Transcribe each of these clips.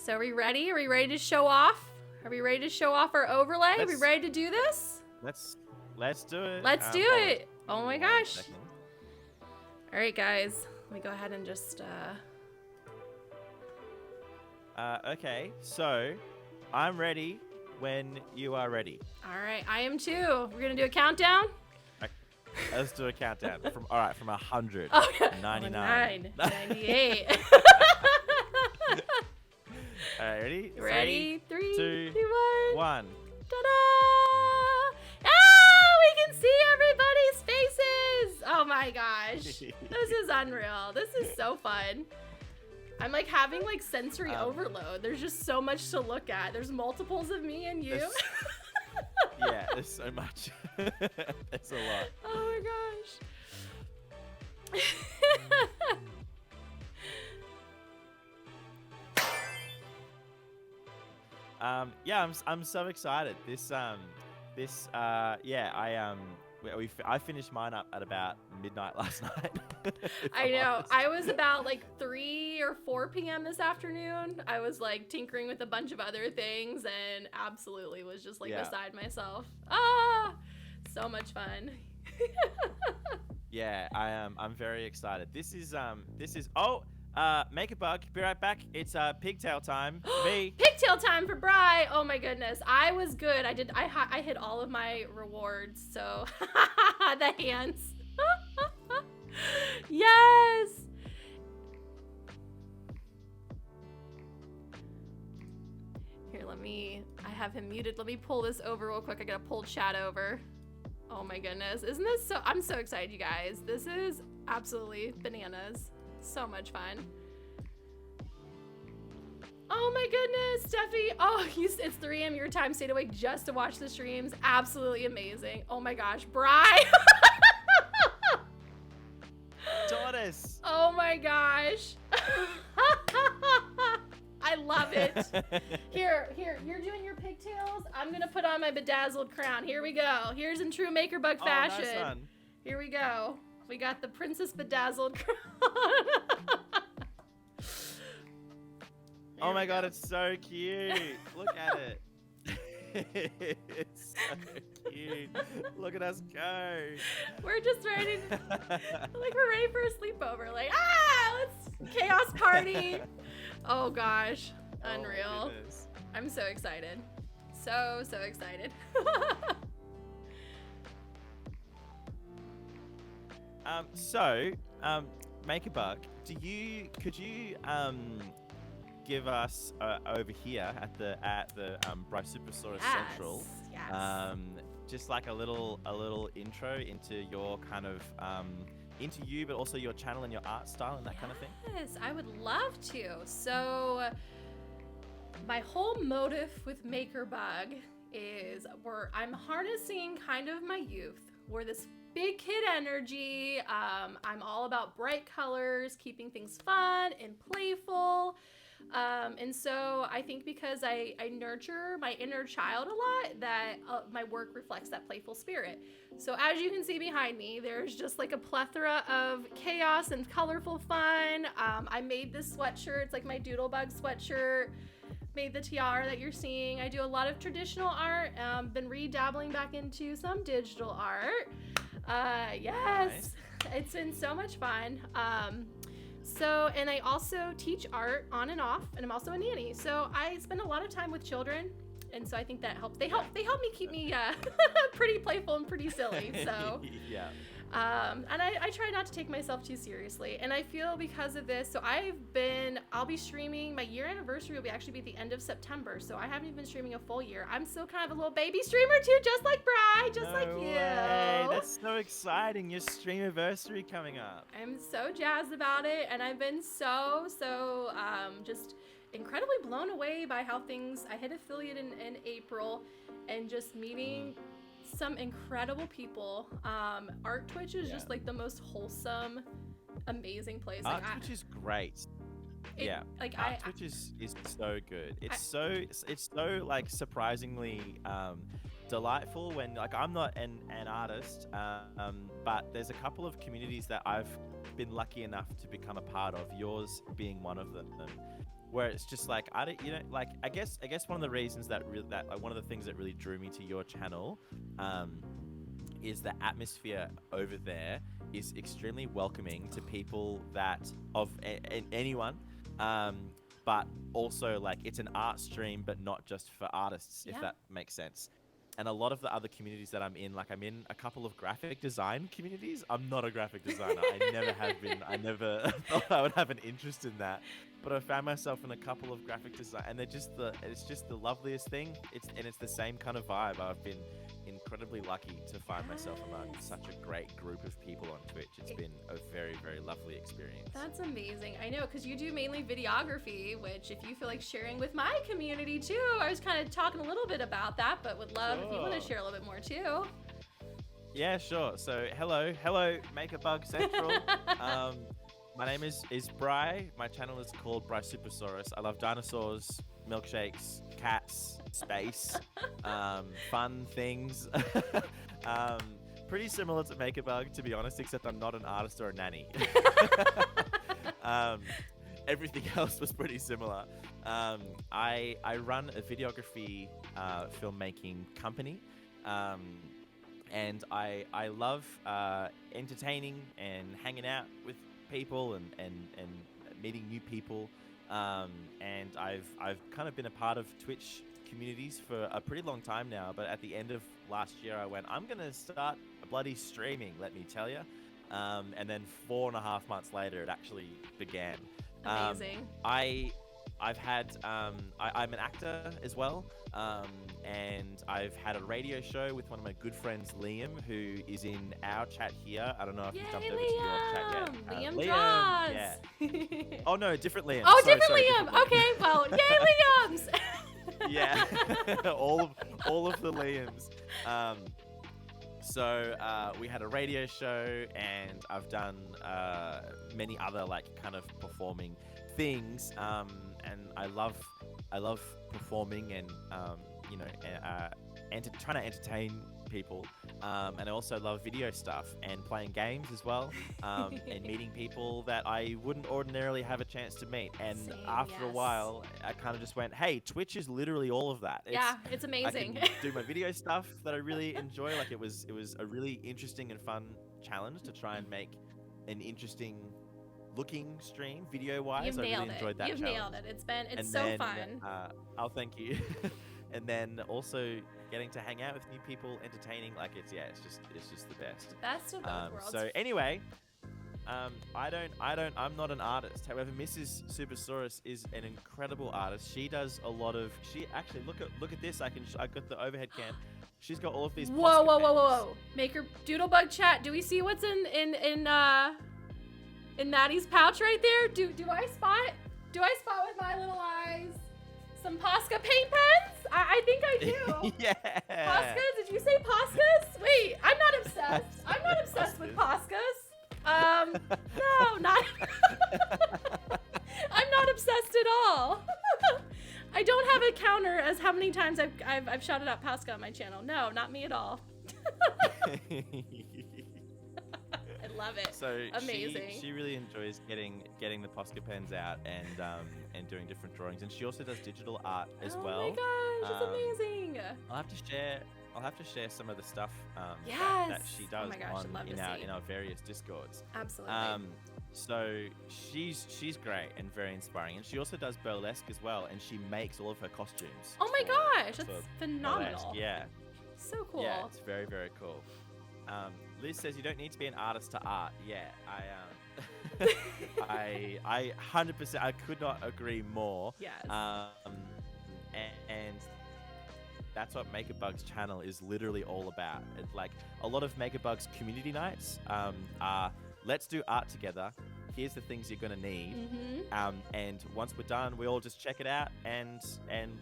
So are we ready? Are we ready to show off? Are we ready to show off our overlay? Are we ready to do this? Let's do it. Let's do it. Oh my gosh. Second. All right, guys. Let me go ahead and just... Okay, so I'm ready when you are ready. All right, I am too. We're going to do a countdown? Let's do a countdown. From 100. Oh, yeah. 99. 98. All right, ready? Ready? 3, 2, 2, 1. Ta-da! Ah, we can see everybody's faces. Oh my gosh. This is unreal. This is so fun. I'm like having like sensory overload. There's just so much to look at. There's multiples of me and you. Yeah, there's so much. There's a lot. Oh my gosh. Yeah, I'm so excited. I finished mine up at about midnight last night. I know. I was about like 3 or 4 p.m. this afternoon. I was like tinkering with a bunch of other things and absolutely was just like beside myself. Ah, so much fun. Yeah, I'm very excited. This is Make a Bug. Be right back. It's pigtail time. Me. Pigtail time for Bri. Oh my goodness. I was good. I hit all of my rewards. So the hands. Yes. Here, I have him muted. Let me pull this over real quick. I gotta pull chat over. Oh my goodness. Isn't this I'm so excited, you guys. This is absolutely bananas. So much fun. Oh my goodness, Steffi. Oh, it's 3 a.m. your time. Stayed awake just to watch the streams. Absolutely amazing. Oh my gosh, Bri. Tortoise. Oh my gosh. I love it. Here, you're doing your pigtails. I'm gonna put on my bedazzled crown. Here we go. Here's in true Maker Bug fashion. Nice one. Here we go. We got the Princess Bedazzled crown. Oh my god, it's so cute. Look at it. It's so cute. Look at us go. We're just ready to, we're ready for a sleepover. Like, let's chaos party. Oh gosh, unreal. Oh, I'm so excited. So excited. Make a Bug. Could you give us over here at the Brysoposaurus Central, just like a little intro into your kind of into you, but also your channel and your art style and that kind of thing? Yes, I would love to. So my whole motive with Maker Bug is I'm harnessing kind of my youth. We're this big kid energy. I'm all about bright colors, keeping things fun and playful. And so I think because I nurture my inner child a lot, that my work reflects that playful spirit. So as you can see behind me, there's just like a plethora of chaos and colorful fun. I made this sweatshirt. It's like my Doodlebug sweatshirt. Made the tiara that you're seeing. I do a lot of traditional art. Been redabbling back into some digital art. Yes, nice. It's been so much fun. And I also teach art on and off, and I'm also a nanny. So I spend a lot of time with children, and so I think that helps. They help me keep me pretty playful and pretty silly. So yeah. And I try not to take myself too seriously. And I feel because of this, so I'll be streaming, my year anniversary will actually be the end of September. So I haven't even been streaming a full year. I'm still kind of a little baby streamer too, just like Bri, just like you. Way. That's so exciting. Your stream anniversary coming up. I'm so jazzed about it. And I've been so just incredibly blown away by how I hit affiliate in April and just meeting some incredible people. Art Twitch is just like the most wholesome, amazing place. Art Twitch is great. Art Twitch is so good. It's so like surprisingly delightful when like I'm not an artist, but there's a couple of communities that I've been lucky enough to become a part of. Yours being one of them. where it's just like I don't, like I guess one of the reasons that like one of the things that really drew me to your channel, is the atmosphere over there is extremely welcoming to people that anyone, but also like it's an art stream, but not just for artists, if that makes sense. And a lot of the other communities that I'm in, like I'm in a couple of graphic design communities. I'm not a graphic designer. I never have been. I never thought I would have an interest in that. But I found myself in a couple of graphic design, and it's just the loveliest thing. It's the same kind of vibe. I've been incredibly lucky to find myself among such a great group of people on Twitch. It's been a very, very lovely experience. That's amazing. I know, because you do mainly videography, which if you feel like sharing with my community too, I was kind of talking a little bit about that, but would love if you want to share a little bit more too. Yeah, sure. So hello, MakerBug Central. My name is Bry. My channel is called Bry Supersaurus. I love dinosaurs, milkshakes, cats, space, fun things. Pretty similar to MakerBug, to be honest, except I'm not an artist or a nanny. Everything else was pretty similar. I run a videography filmmaking company, and I love entertaining and hanging out with people and meeting new people. And I've kind of been a part of Twitch communities for a pretty long time now, but at the end of last year I went, I'm gonna start bloody streaming, let me tell you. And then 4.5 months later it actually began. Amazing. I'm an actor as well, and I've had a radio show with one of my good friends, Liam, who is in our chat here. I don't know if you've jumped over to your chat yet. Liam Draws. Yeah. Oh no, different Liam. Oh, sorry, different Liam. Different Liam. Okay, well, yay, Liams. Yeah, all of the Liams. So we had a radio show, and I've done many other like kind of performing things, and I love performing and trying to entertain people, and I also love video stuff and playing games as well, and meeting people that I wouldn't ordinarily have a chance to meet. And after a while, I kind of just went, hey, Twitch is literally all of that. It's amazing. I can do my video stuff that I really enjoy. Like it was a really interesting and fun challenge to try and make an interesting looking stream video wise. I really enjoyed that. You've nailed it. It's so fun. Oh, thank you. And then also getting to hang out with new people, entertaining, like it's just the best. Best of both worlds. So anyway, I'm not an artist. However, Mrs. Supersaurus is an incredible artist. She does a lot of. She actually look at this. I got the overhead cam. She's got all of these. Whoa! Maker Doodlebug chat. Do we see what's in Maddie's pouch right there? Do I spot with my little eyes some Posca paint pens? I think I do. Yeah. Posca? Did you say Poscas? Wait, I'm not obsessed. I'm not obsessed with Poscas. No, not. I'm not obsessed at all. I don't have a counter as how many times I've shouted out Posca on my channel. No, not me at all. I love it. So amazing. She really enjoys getting the Posca pens out and doing different drawings, and she also does digital art as well. Oh my gosh, it's amazing. I'll have to share some of the stuff that she does in our various Discords. Absolutely. So she's great and very inspiring, and she also does burlesque as well, and she makes all of her costumes. Oh my gosh, that's phenomenal. Burlesque. Yeah. So cool. Yeah, it's very, very cool. Liz says you don't need to be an artist to art. Yeah, I 100%. I could not agree more. Yes. And that's what MakerBug's channel is literally all about. It's like a lot of MakerBug's community nights are let's do art together. Here's the things you're gonna need, and once we're done, we all just check it out and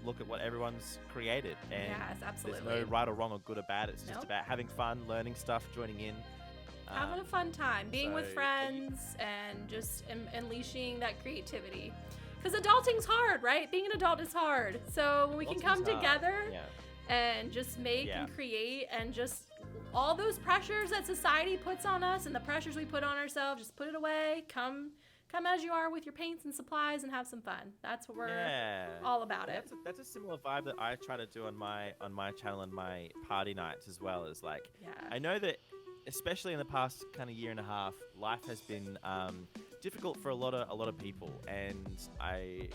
look at what everyone's created. And yes, absolutely. There's no right or wrong or good or bad. It's just about having fun, learning stuff, joining in, having a fun time, being with friends, and just unleashing that creativity. Because adulting's hard, right? Being an adult is hard. So when we can come together and just make and create, and just all those pressures that society puts on us and the pressures we put on ourselves, just put it away, come come as you are with your paints and supplies and have some fun. That's what we're all about it. That's a similar vibe that I try to do on my channel and my party nights as well. Is like, I know that especially in the past kind of year and a half, life has been difficult for a lot of people, and I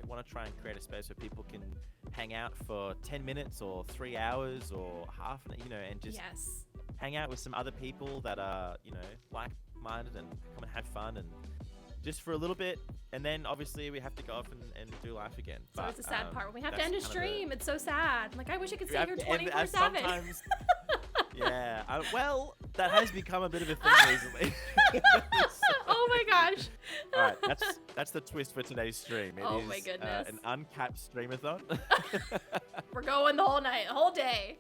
want to try and create a space where people can hang out for 10 minutes or 3 hours or half, and just hang out with some other people that are, like-minded and come and have fun, and just for a little bit, and then obviously we have to go off and do life again. So it's the sad part. We have to end a stream. It's so sad. Like, I wish I could stay here 24/7. Sometimes, yeah. Well, that has become a bit of a thing recently. Oh my gosh. All right, that's the twist for today's stream. It is my goodness. An uncapped streamathon. We're going the whole night, the whole day,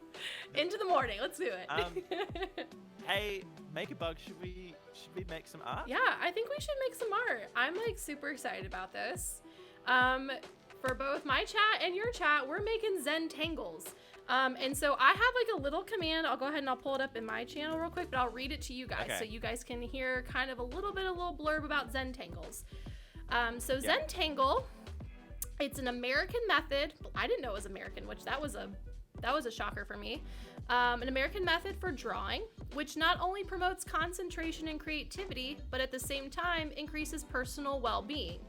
into the morning. Let's do it. Hey, Make a Bug, should we make some art? Yeah, I think we should make some art. I'm like super excited about this. For both my chat and your chat, we're making Zen tangles. And so I have like a little command. I'll go ahead and I'll pull it up in my channel real quick, but I'll read it to you guys so you guys can hear kind of a little blurb about Zen tangles. Zen tangle, it's an American method. I didn't know it was American, which that was a shocker for me. An American method for drawing, which not only promotes concentration and creativity, but at the same time increases personal well-being.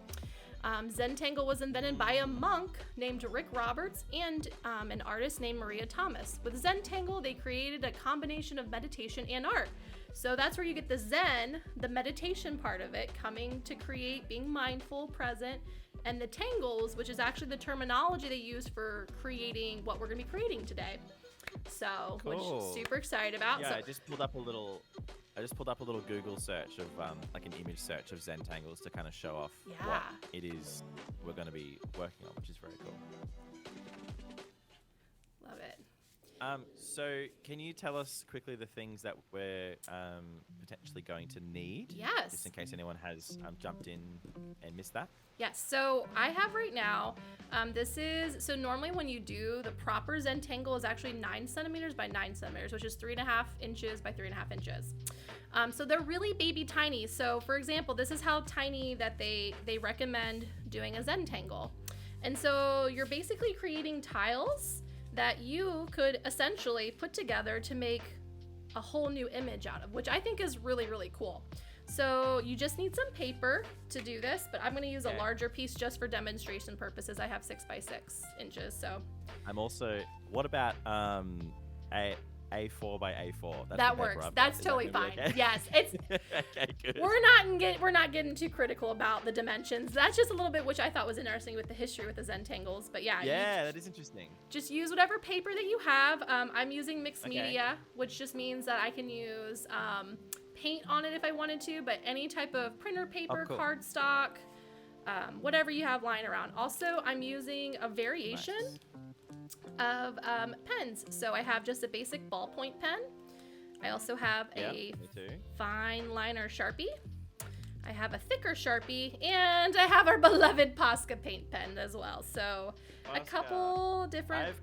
Zentangle was invented by a monk named Rick Roberts and an artist named Maria Thomas. With Zentangle, they created a combination of meditation and art. So that's where you get the Zen, the meditation part of it, coming to create, being mindful, present, and the tangles, which is actually the terminology they use for creating what we're going to be creating today. So, cool. Which I'm super excited about. Yeah, so, I just pulled up a little Google search of like an image search of Zentangles to kind of show off what it is we're going to be working on, which is very cool. Love it. So can you tell us quickly the things that we're potentially going to need? Yes. Just in case anyone has jumped in and missed that. Yes, so I have right now, so normally when you do the proper Zentangle is actually 9 centimeters by 9 centimeters, which is 3.5 inches by 3.5 inches. So they're really baby tiny. So for example, this is how tiny that they recommend doing a Zentangle. And so you're basically creating tiles that you could essentially put together to make a whole new image out of, which I think is really, really cool. So you just need some paper to do this, but I'm going to use a larger piece just for demonstration purposes. I have 6 by 6 inches, so. I'm also, what about A4 by A4? That works. That's totally fine. Okay? Yes, it's. Okay, good. We're not getting too critical about the dimensions. That's just a little bit, which I thought was interesting with the history with the Zentangles. But yeah. Yeah, that is interesting. Just use whatever paper that you have. I'm using mixed media, which just means that I can use paint on it if I wanted to, but any type of printer paper, cardstock, whatever you have lying around. Also, I'm using a variation of pens. So I have just a basic ballpoint pen. I also have a fine liner Sharpie. I have a thicker Sharpie, and I have our beloved Posca paint pen as well. So a couple different.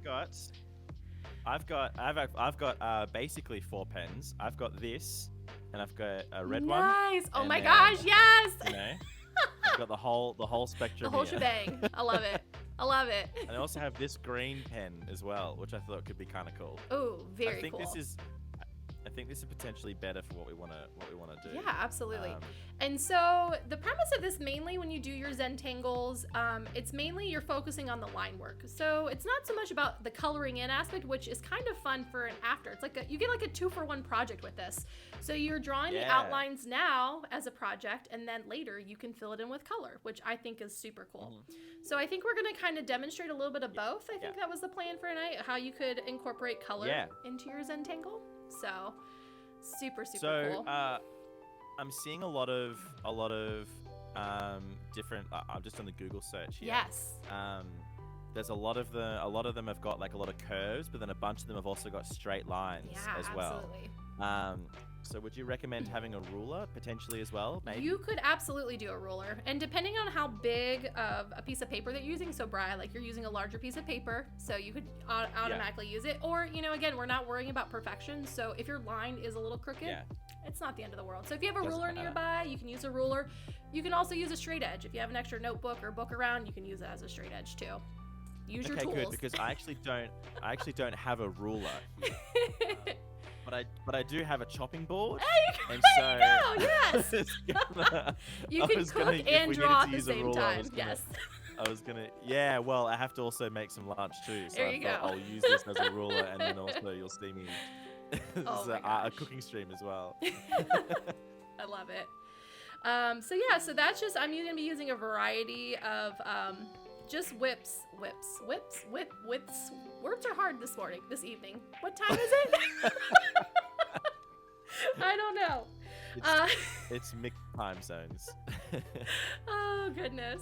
I've got basically 4 pens. I've got this, and I've got a red one. Nice. Oh my gosh, yes. You know, I've got the whole spectrum. The whole here. shebang. I love it. I love it. And I also have this green pen as well, which I thought could be kind of cool. Oh, very cool. I think this is potentially better for what we want to do. Yeah, absolutely. And so the premise of this, mainly when you do your Zentangles, it's mainly you're focusing on the line work. So it's not so much about the coloring in aspect, which is kind of fun for an after. It's like you get like a 2-for-1 project with this. So you're drawing the outlines now as a project, and then later you can fill it in with color, which I think is super cool. So I think we're going to kind of demonstrate a little bit of both. I think that was the plan for tonight, how you could incorporate color into your Zentangle. So super cool. I'm seeing a lot of different. I'm just on the Google search here. Yes. There's a lot of them have got like a lot of curves, but then a bunch of them have also got straight lines as well. Absolutely. So would you recommend having a ruler potentially as well? Maybe You could absolutely do a ruler. And depending on how big of a piece of paper that you're using, so Bri, like you're using a larger piece of paper, so you could automatically use it. Or, again, we're not worrying about perfection. So if your line is a little crooked, it's not the end of the world. So if you have a ruler nearby, you can use a ruler. You can also use a straight edge. If you have an extra notebook or book around, you can use it as a straight edge too. Use your tools. Okay, good, because I actually don't have a ruler here. But I do have a chopping board. There you go. Yes. You can cook and draw at the same time. Yes. I was gonna. Yeah. Well, I have to also make some lunch too. So there you go. I'll use this as a ruler, and then also you'll see me. A cooking stream as well. I love it. So that's just I'm gonna be using a variety of just whips. Words are hard this evening. What time is it? I don't know. It's mixed time zones. Oh, goodness.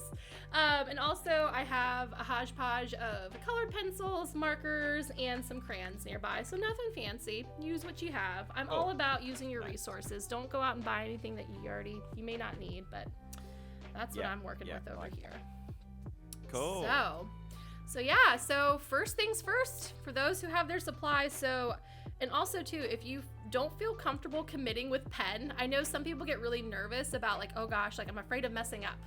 And also I have a hodgepodge of colored pencils, markers, and some crayons nearby. So nothing fancy. Use what you have. I'm all about using your resources. Don't go out and buy anything that you may not need, but that's what I'm working with over here. Cool. So first things first, for those who have their supplies. And also too, if you don't feel comfortable committing with pen, I know some people get really nervous about like, oh gosh, like I'm afraid of messing up.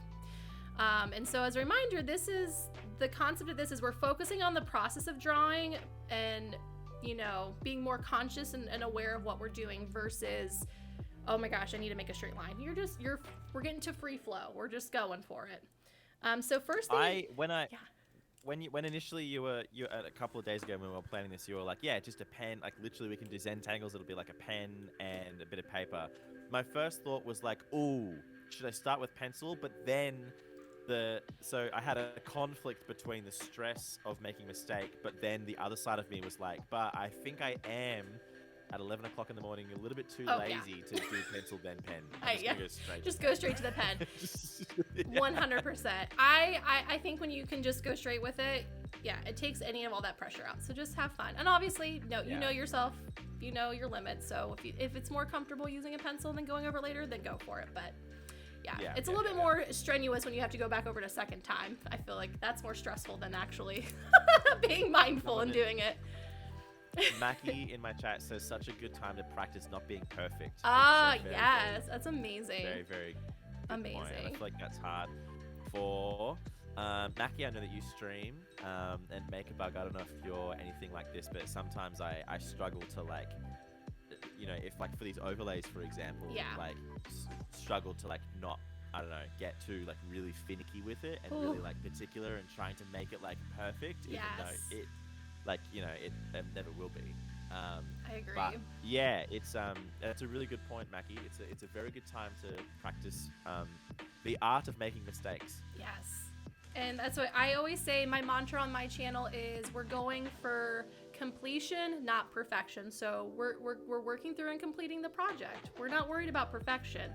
And so as a reminder, the concept of this is we're focusing on the process of drawing and, being more conscious and aware of what we're doing versus, oh my gosh, I need to make a straight line. We're getting to free flow. We're just going for it. So first thing, when initially you were a couple of days ago when we were planning this, you were like, yeah, just a pen, like literally we can do Zentangles. It'll be like a pen and a bit of paper. My first thought was like, ooh, should I start with pencil? But then so I had a conflict between the stress of making a mistake, but then the other side of me was like, but I think I am at 11 o'clock in the morning, a little bit too lazy to do pencil then pen. Just go straight to the pen. 100%. I think when you can just go straight with it, it takes any of all that pressure out. So just have fun. And obviously, you know yourself, you know your limits. So if it's more comfortable using a pencil than going over later, then go for it. But it's a little bit more strenuous when you have to go back over it a second time. I feel like that's more stressful than actually being mindful and doing it. Mackie in my chat says such a good time to practice not being perfect. Yes, that's amazing. Very, very amazing. Point. I feel like that's hard for Mackie. I know that you stream and make a bug. I don't know if you're anything like this, but sometimes I struggle to like, if like for these overlays, for example, like struggle to like not, I don't know, get too like really finicky with it and really like particular and trying to make it like perfect, even though it. It never will be. I agree. But yeah, that's a really good point, Mackie. It's a very good time to practice the art of making mistakes. Yes, and that's what I always say. My mantra on my channel is we're going for completion, not perfection. So we're working through and completing the project. We're not worried about perfection.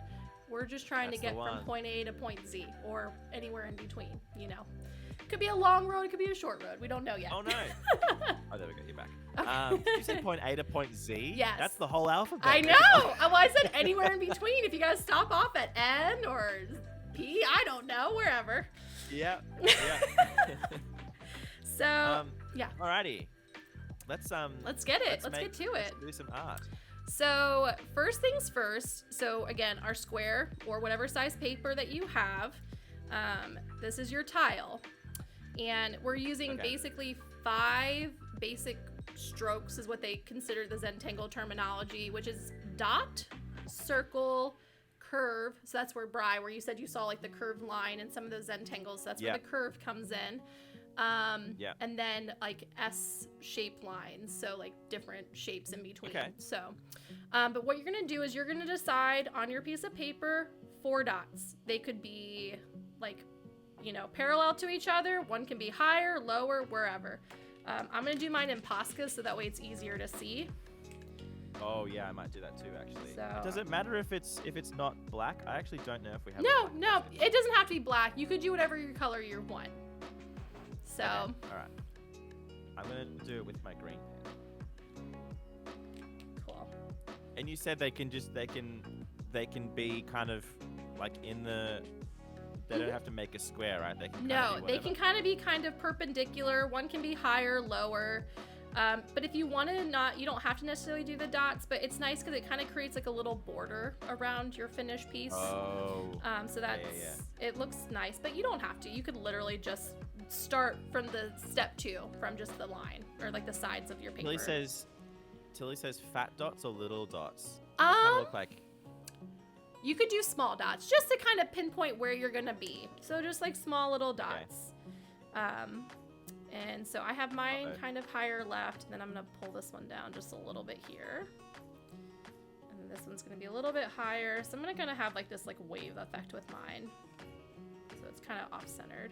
We're just trying to get from point A to point Z or anywhere in between. Could be a long road, it could be a short road. We don't know yet. Oh, no. There we go. You're back. Okay. Did you say point A to point Z? Yes. That's the whole alphabet. I know. Well, I said anywhere in between. If you guys stop off at N or P, I don't know, wherever. Yeah. So, Alrighty. Let's get it. Let's get to it. Let's do some art. So, first things first. So, again, our square or whatever size paper that you have. This is your tile. And we're using basically 5 basic strokes is what they consider the Zentangle terminology, which is dot, circle, curve. So that's where where you said you saw like the curved line in some of those Zentangles. So that's where the curve comes in. And then like S-shaped lines. So like different shapes in between. Okay. So, but what you're going to do is you're going to decide on your piece of paper 4 dots. They could be like, parallel to each other. One can be higher, lower, wherever. I'm going to do mine in Posca so that way it's easier to see. Oh yeah, I might do that too actually. So, does it matter if it's not black? I actually don't know if we have. No, it doesn't have to be black. You could do whatever your color you want. So. Okay. All right. I'm going to do it with my green pen. Cool. And you said they can be kind of like in the. They don't have to make a square, right? They can they can kind of be kind of perpendicular. One can be higher, lower. But if you want to you don't have to necessarily do the dots, but it's nice because it kind of creates like a little border around your finished piece. Oh. So it looks nice, but you don't have to. You could literally just start from the step 2, from just the line or like the sides of your paper. Tilly says fat dots or little dots. Kind of look like. You could do small dots just to kind of pinpoint where you're gonna be. So just like small little dots. Okay. And so I have mine kind of higher left, and then I'm gonna pull this one down just a little bit here. And then this one's gonna be a little bit higher. So I'm gonna have like this like wave effect with mine. So it's kind of off-centered.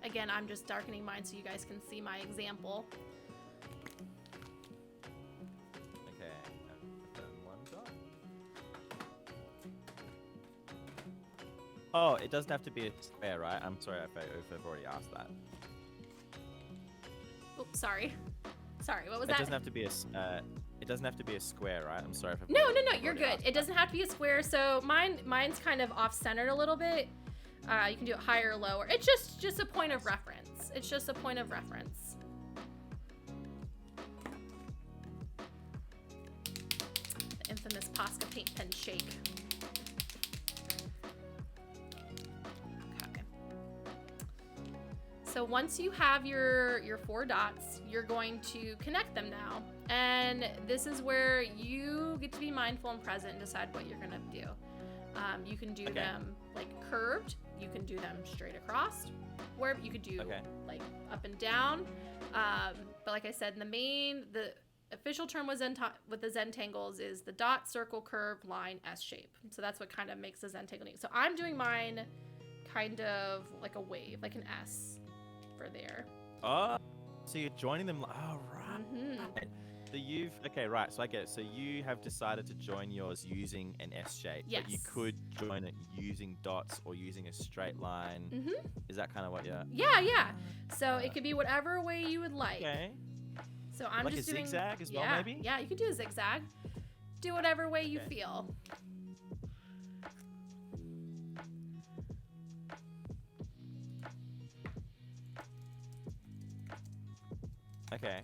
Again, I'm just darkening mine so you guys can see my example. Oh, it doesn't have to be a square, right? I'm sorry if I've already asked that. Oh, sorry. Sorry, what was that? It doesn't have to be a square, right? I'm sorry if I've No, you're good. It doesn't have to be a square. So mine's kind of off-centered a little bit. You can do it higher or lower. It's just a point of reference. It's just a point of reference. The infamous Posca paint pen shake. So once you have your 4 dots, you're going to connect them now. And this is where you get to be mindful and present and decide what you're gonna do. You can do them like curved, you can do them straight across, wherever you could do like up and down. But like I said, the official term with the Zentangles is the dot, circle, curve, line, S shape. So that's what kind of makes the Zentangle neat. So I'm doing mine kind of like a wave, like an S. There. Oh, so you're joining them. Oh, right. Mm-hmm. So right. So I get it. So you have decided to join yours using an S shape. Yes. But you could join it using dots or using a straight line. Mm-hmm. Is that kind of what you're... Yeah. So it could be whatever way you would like. Okay. So I'm like just a doing... zigzag as well, maybe? Yeah, you could do a zigzag. Do whatever way you feel. Okay.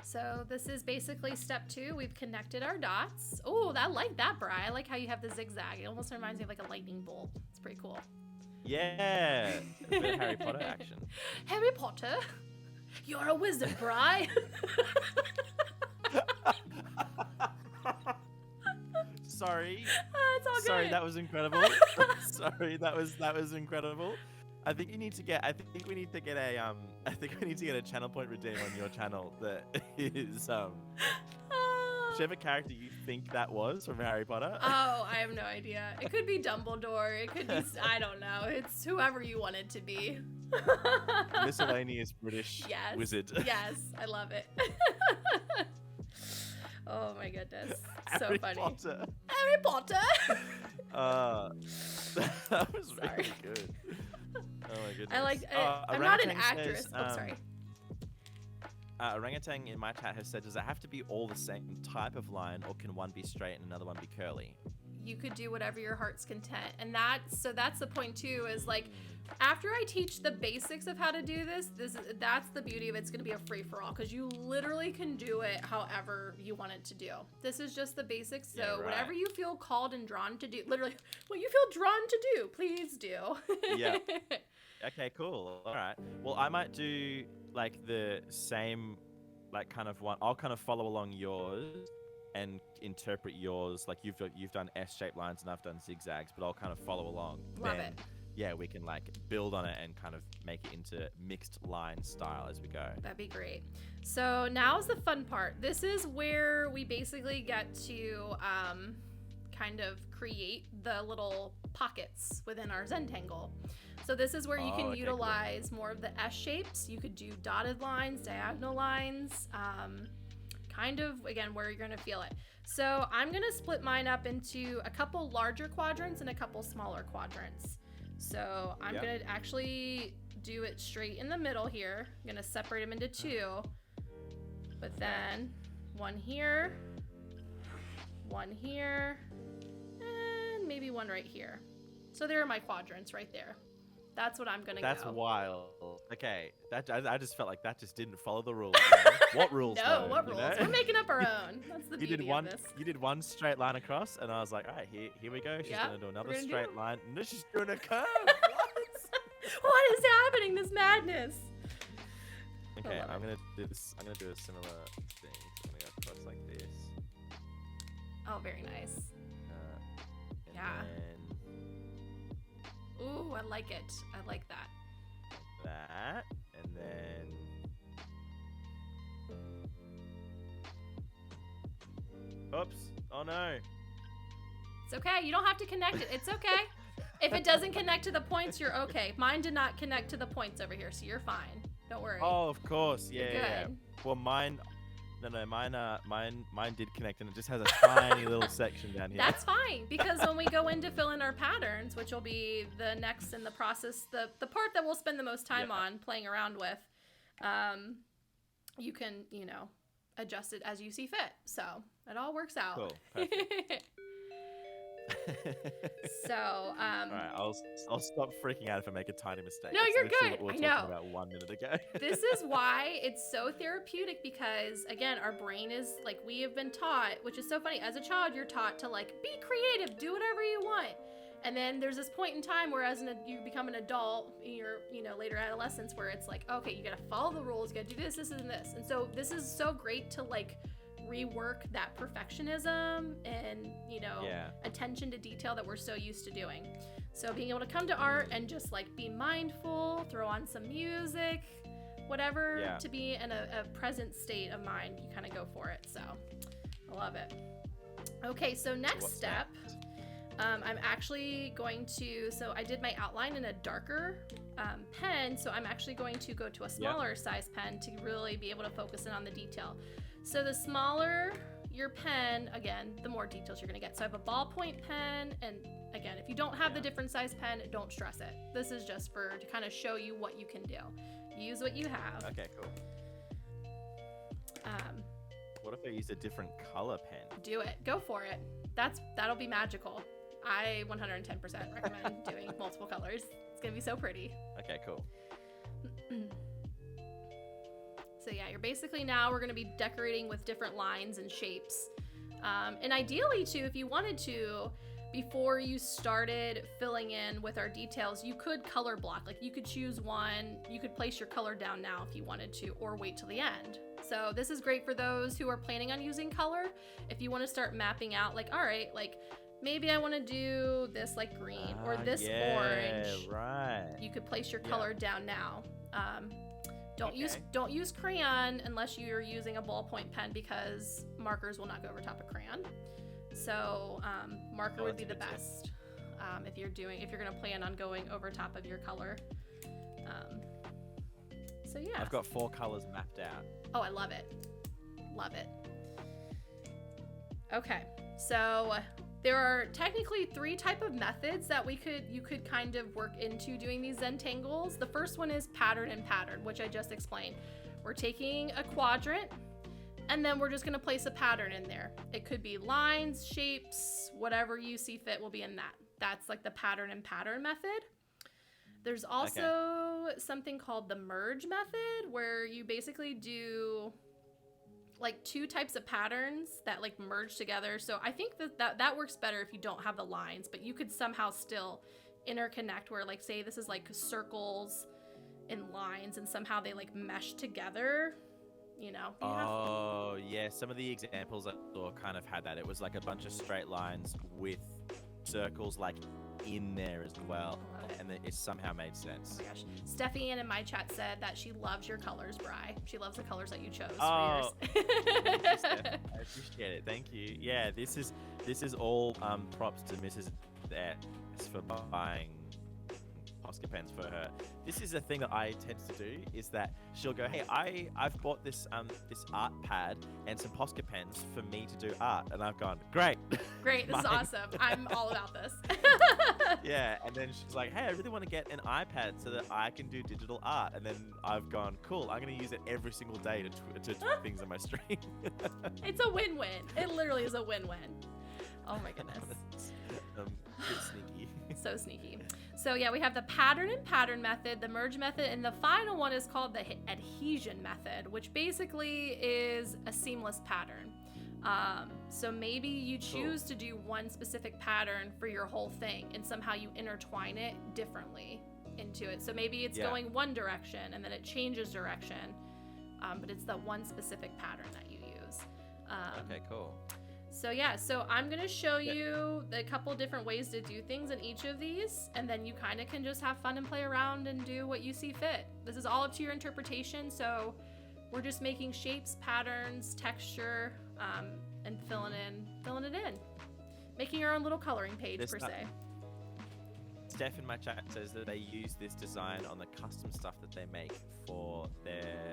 So this is basically step 2. We've connected our dots. Oh, I like that, Bri. I like how you have the zigzag. It almost reminds me of like a lightning bolt. It's pretty cool. Yeah. A bit of Harry Potter action. Harry Potter? You're a wizard, Bri. Sorry. It's all good. Sorry, that was incredible. Sorry, that was incredible. I think we need to get a channel point redeem on your channel that is whichever character you think that was from Harry Potter. Oh, I have no idea. It could be Dumbledore. It could be I don't know. It's whoever you want it to be. Miscellaneous British wizard. Yes, I love it. Oh my goodness. So Harry funny. Potter. Harry Potter. That was really good. Oh my goodness. I'm not an actress. Sorry. Orangutan in my chat has said, does it have to be all the same type of line, or can one be straight and another one be curly? You could do whatever your heart's content. And that's the point too, is like, after I teach the basics of how to do that's the beauty of it. It's going to be a free-for-all because you literally can do it however you want it to do. This is just the basics. So whatever you feel called and drawn to do, literally what you feel drawn to do, please do. Yeah. Okay, cool. All right. Well, I might do like the same, like kind of one. I'll kind of follow along yours and interpret yours. Like you've done S-shaped lines and I've done zigzags, but I'll kind of follow along. Love it. Yeah, we can like build on it and kind of make it into mixed line style as we go. That'd be great. So now's the fun part. This is where we basically get to kind of create the little pockets within our Zentangle. So this is where you can utilize more of the S shapes. You could do dotted lines, diagonal lines, kind of, again, where you're gonna feel it. So I'm gonna split mine up into a couple larger quadrants and a couple smaller quadrants. So I'm gonna actually do it straight in the middle here. I'm gonna separate them into two, but then one here, and maybe one right here. So there are my quadrants right there. That's what I'm gonna go. That's wild. Okay, I just felt like that just didn't follow the rules. Man. What rules? No, though, what rules? Know? We're making up our own. That's the beauty of this. You did one straight line across, and I was like, all right, here we go. She's gonna do another straight line. No, she's doing a curve. What is happening? This madness. Okay, I'm gonna do this. I'm gonna do a similar thing. I'm gonna go across like this. Oh, very nice. Yeah. Ooh, I like it. I like that. Like that, and then. Oops! Oh no! It's okay. You don't have to connect it. It's okay. If it doesn't connect to the points, you're okay. Mine did not connect to the points over here, so you're fine. Don't worry. Oh, of course. Yeah, yeah. Good. Well, mine did connect, and it just has a tiny little section down here. That's fine, because when we go in to fill in our patterns, which will be the next in the process, the part that we'll spend the most time on playing around with, you can, adjust it as you see fit. So it all works out. Cool. Perfect. So, all right, I'll stop freaking out if I make a tiny mistake. No, you're good. What we I know. Talking about 1 minute ago. This is why it's so therapeutic, because again, our brain is like, we have been taught, which is so funny. As a child, you're taught to like be creative, do whatever you want. And then there's this point in time where you become an adult in your, later adolescence, where it's like, okay, you gotta follow the rules, you gotta do this, this, and this. And so this is so great to like rework that perfectionism and attention to detail that we're so used to doing. So being able to come to art and just like be mindful, throw on some music, whatever, to be in a present state of mind, you kind of go for it. So I love it. Okay, so next step, I'm actually going to, so I did my outline in a darker pen, so I'm actually going to go to a smaller size pen to really be able to focus in on the detail. So the smaller your pen, again, the more details you're gonna get. So I have a ballpoint pen, and again, if you don't have the different size pen, don't stress it. This is just to kind of show you what you can do. Use what you have. Okay, cool. What if I use a different color pen? Do it. Go for it. That'll be magical. I 110% recommend doing multiple colors. It's gonna be so pretty. Okay, cool. So yeah, you're basically now we're going to be decorating with different lines and shapes. And ideally too, if you wanted to, before you started filling in with our details, you could color block. Like you could choose one, you could place your color down now if you wanted to, or wait till the end. So this is great for those who are planning on using color. If you want to start mapping out like, all right, like maybe I want to do this like green or this orange. Right. You could place your color down now. Don't use crayon unless you're using a ballpoint pen, because markers will not go over top of crayon. So marker would be the best if you're gonna plan on going over top of your color. So yeah. I've got 4 colors mapped out. Oh, I love it. Love it. Okay, so there are technically 3 type of methods that you could kind of work into doing these Zentangles. The first one is pattern and pattern, which I just explained. We're taking a quadrant, and then we're just gonna place a pattern in there. It could be lines, shapes, whatever you see fit will be in that. That's like the pattern and pattern method. There's also something called the merge method, where you basically do like 2 types of patterns that like merge together. So I think that works better if you don't have the lines, but you could somehow still interconnect, where like say this is like circles and lines, and somehow they like mesh together, Yeah, some of the examples I saw kind of had that. It was like a bunch of straight lines with circles like in there as well, and it somehow made sense. Oh my gosh. Steffi Ann in my chat said that she loves your colors, Bri. She loves the colors that you chose Oh, for yours. I appreciate it. Thank you. Yeah, this is all props to Mrs. S for buying Posca pens for her. This is a thing that I tend to do, is that she'll go, hey, I've bought this art pad and some Posca pens for me to do art, and I've gone, great. Great, this is awesome. I'm all about this. Yeah, and then she's like, "Hey, I really want to get an iPad so that I can do digital art." And then I've gone, "Cool, I'm gonna use it every single day to tweet things on my stream." It's a win-win. It literally is a win-win. Oh my goodness. Bit sneaky. So sneaky. So yeah, we have the pattern and pattern method, the merge method, and the final one is called the adhesion method, which basically is a seamless pattern. So maybe you choose to do one specific pattern for your whole thing, and somehow you intertwine it differently into it. So maybe it's going one direction and then it changes direction, but it's the one specific pattern that you use. Okay, cool. So yeah, so I'm gonna show you a couple different ways to do things in each of these, and then you kind of can just have fun and play around and do what you see fit. This is all up to your interpretation, so we're just making shapes, patterns, texture, and filling it in. Making our own little coloring page, per se. Steph in my chat says that they use this design on the custom stuff that they make for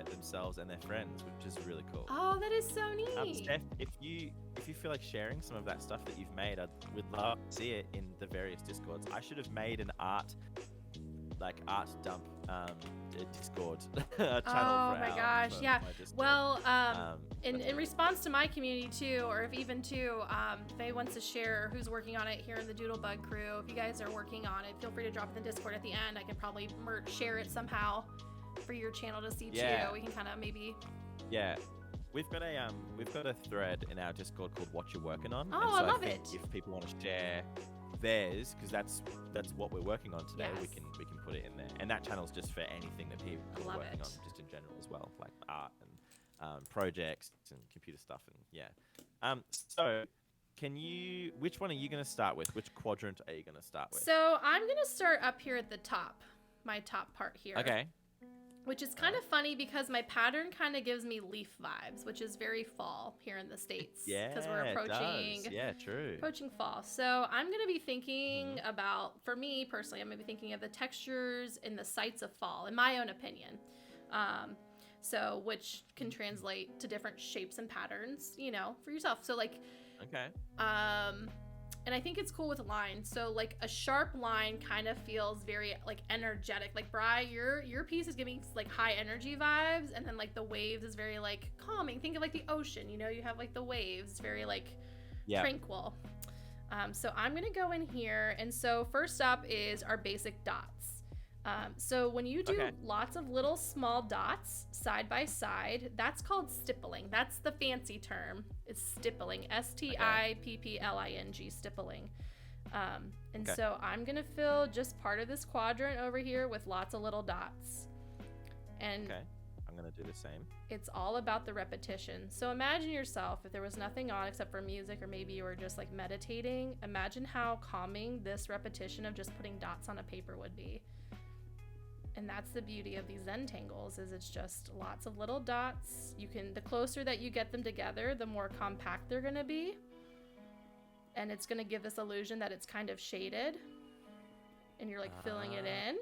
themselves and their friends, which is really cool. Oh, that is so neat. Steph, if you feel like sharing some of that stuff that you've made, we'd love to see it in the various Discords. I should have made an art dump Discord channel. Oh my gosh, yeah. Well, in response to my community too, or if even too, if anyone wants to share who's working on it here in the Doodlebug crew, if you guys are working on it, feel free to drop it in the Discord at the end. I can probably share it somehow for your channel to see too. We can kind of maybe. Yeah. We've got a thread in our Discord called What You're Working On. Oh, and so I love I think it. If people want to share theirs, because that's what we're working on today, we can put it in there. And that channel's just for anything that people are working on, just in general as well, like art and projects and computer stuff and So, which one are you going to start with? Which quadrant are you going to start with? So I'm going to start up here at the top, my top part here. Okay. Which is kind of funny because my pattern kind of gives me leaf vibes, which is very fall here in the States. Yeah, because we're approaching, it does. Yeah, true. Approaching fall. So I'm going to be thinking about, for me personally, I'm going to be thinking of the textures and the sights of fall, in my own opinion. So which can translate to different shapes and patterns, for yourself. So like, okay. And I think it's cool with lines. So like a sharp line kind of feels very like energetic. Like Bri, your piece is giving like high energy vibes, and then like the waves is very like calming. Think of like the ocean, you have like the waves, very like tranquil. So I'm gonna go in here, and so first up is our basic dots. So when you do lots of little small dots side by side, that's called stippling. That's the fancy term. It's stippling. S-T-I-P-P-L-I-N-G, stippling. So I'm going to fill just part of this quadrant over here with lots of little dots. And I'm going to do the same. It's all about the repetition. So imagine yourself, if there was nothing on except for music, or maybe you were just like meditating, imagine how calming this repetition of just putting dots on a paper would be. And that's the beauty of these Zentangles, is it's just lots of little dots. The closer that you get them together, the more compact they're gonna be. And it's gonna give this illusion that it's kind of shaded. And you're like filling it in.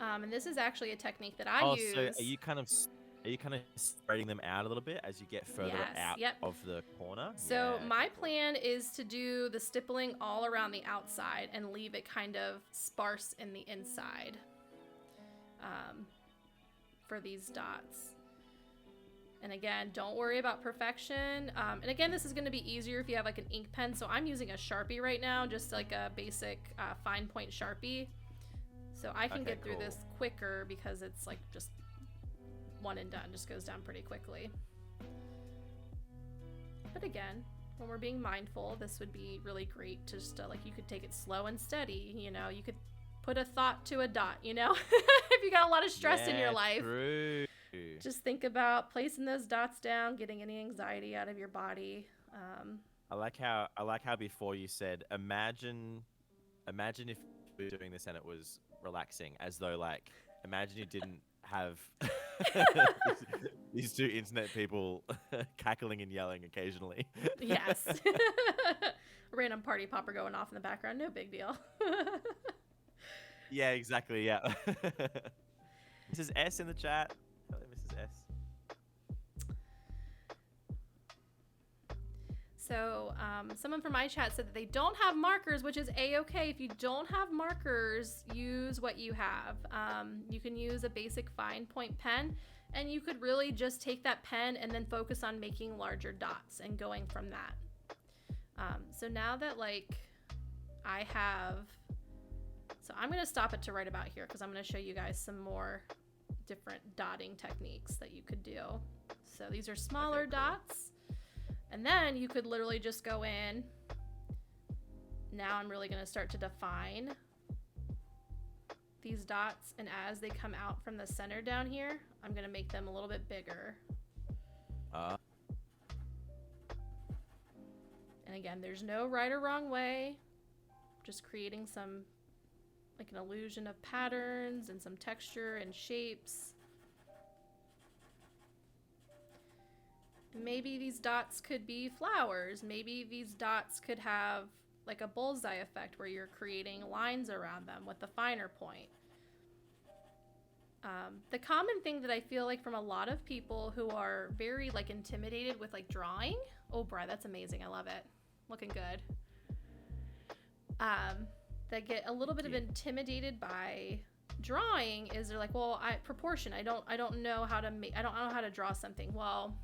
And this is actually a technique that I use. So are you kind of spreading them out a little bit as you get further out of the corner? So my plan is to do the stippling all around the outside and leave it kind of sparse in the inside for these dots. And again, don't worry about perfection. And again, this is going to be easier if you have like an ink pen. So I'm using a Sharpie right now, just like a basic fine point Sharpie. So I can get through this quicker because it's like just one and done, just goes down pretty quickly. But again, when we're being mindful, this would be really great to just like, you could take it slow and steady, you could put a thought to a dot, if you got a lot of stress in your life. True. Just think about placing those dots down, getting any anxiety out of your body. I like how before you said, imagine if we were doing this and it was relaxing, as though like, imagine you didn't have these two internet people cackling and yelling occasionally. Yes. A random party popper going off in the background, no big deal. Yeah, exactly, yeah. Mrs. S in the chat. Hello, Mrs. S. So someone from my chat said that they don't have markers, which is a-okay. If you don't have markers, use what you have. You can use a basic fine point pen, and you could really just take that pen and then focus on making larger dots and going from that. So now that like I have, so I'm gonna stop it to right about here because I'm gonna show you guys some more different dotting techniques that you could do. So these are smaller dots. And then you could literally just go in. Now I'm really going to start to define these dots. And as they come out from the center down here, I'm going to make them a little bit bigger. And again, there's no right or wrong way. Just creating some, like an illusion of patterns and some texture and shapes. Maybe these dots could be flowers. Maybe these dots could have like a bullseye effect where you're creating lines around them with the finer point. The common thing that I feel like from a lot of people who are very like intimidated with like drawing. Oh, Bri, that's amazing. I love it. Looking good. That get a little bit of intimidated by drawing is they're like, well, proportion. I don't know how to make. I don't know how to draw something. Well,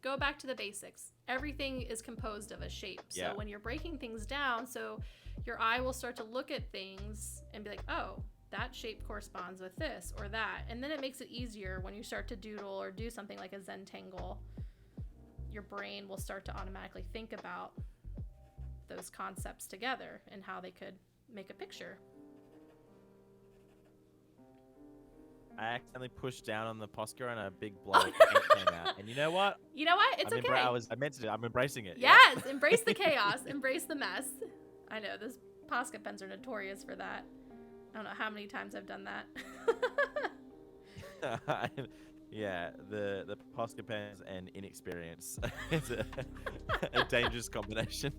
go back to the basics. Everything is composed of a shape. So when you're breaking things down, so your eye will start to look at things and be like, oh, that shape corresponds with this or that. And then it makes it easier when you start to doodle or do something like a Zentangle. Your brain will start to automatically think about those concepts together and how they could make a picture. I accidentally pushed down on the Posca and a big blob of paint came out. And you know what? You know what? It's okay. I meant to. I'm embracing it. Yes, embrace the chaos. Embrace the mess. I know, those Posca pens are notorious for that. I don't know how many times I've done that. Yeah, the Posca pens and inexperience. It's a dangerous combination.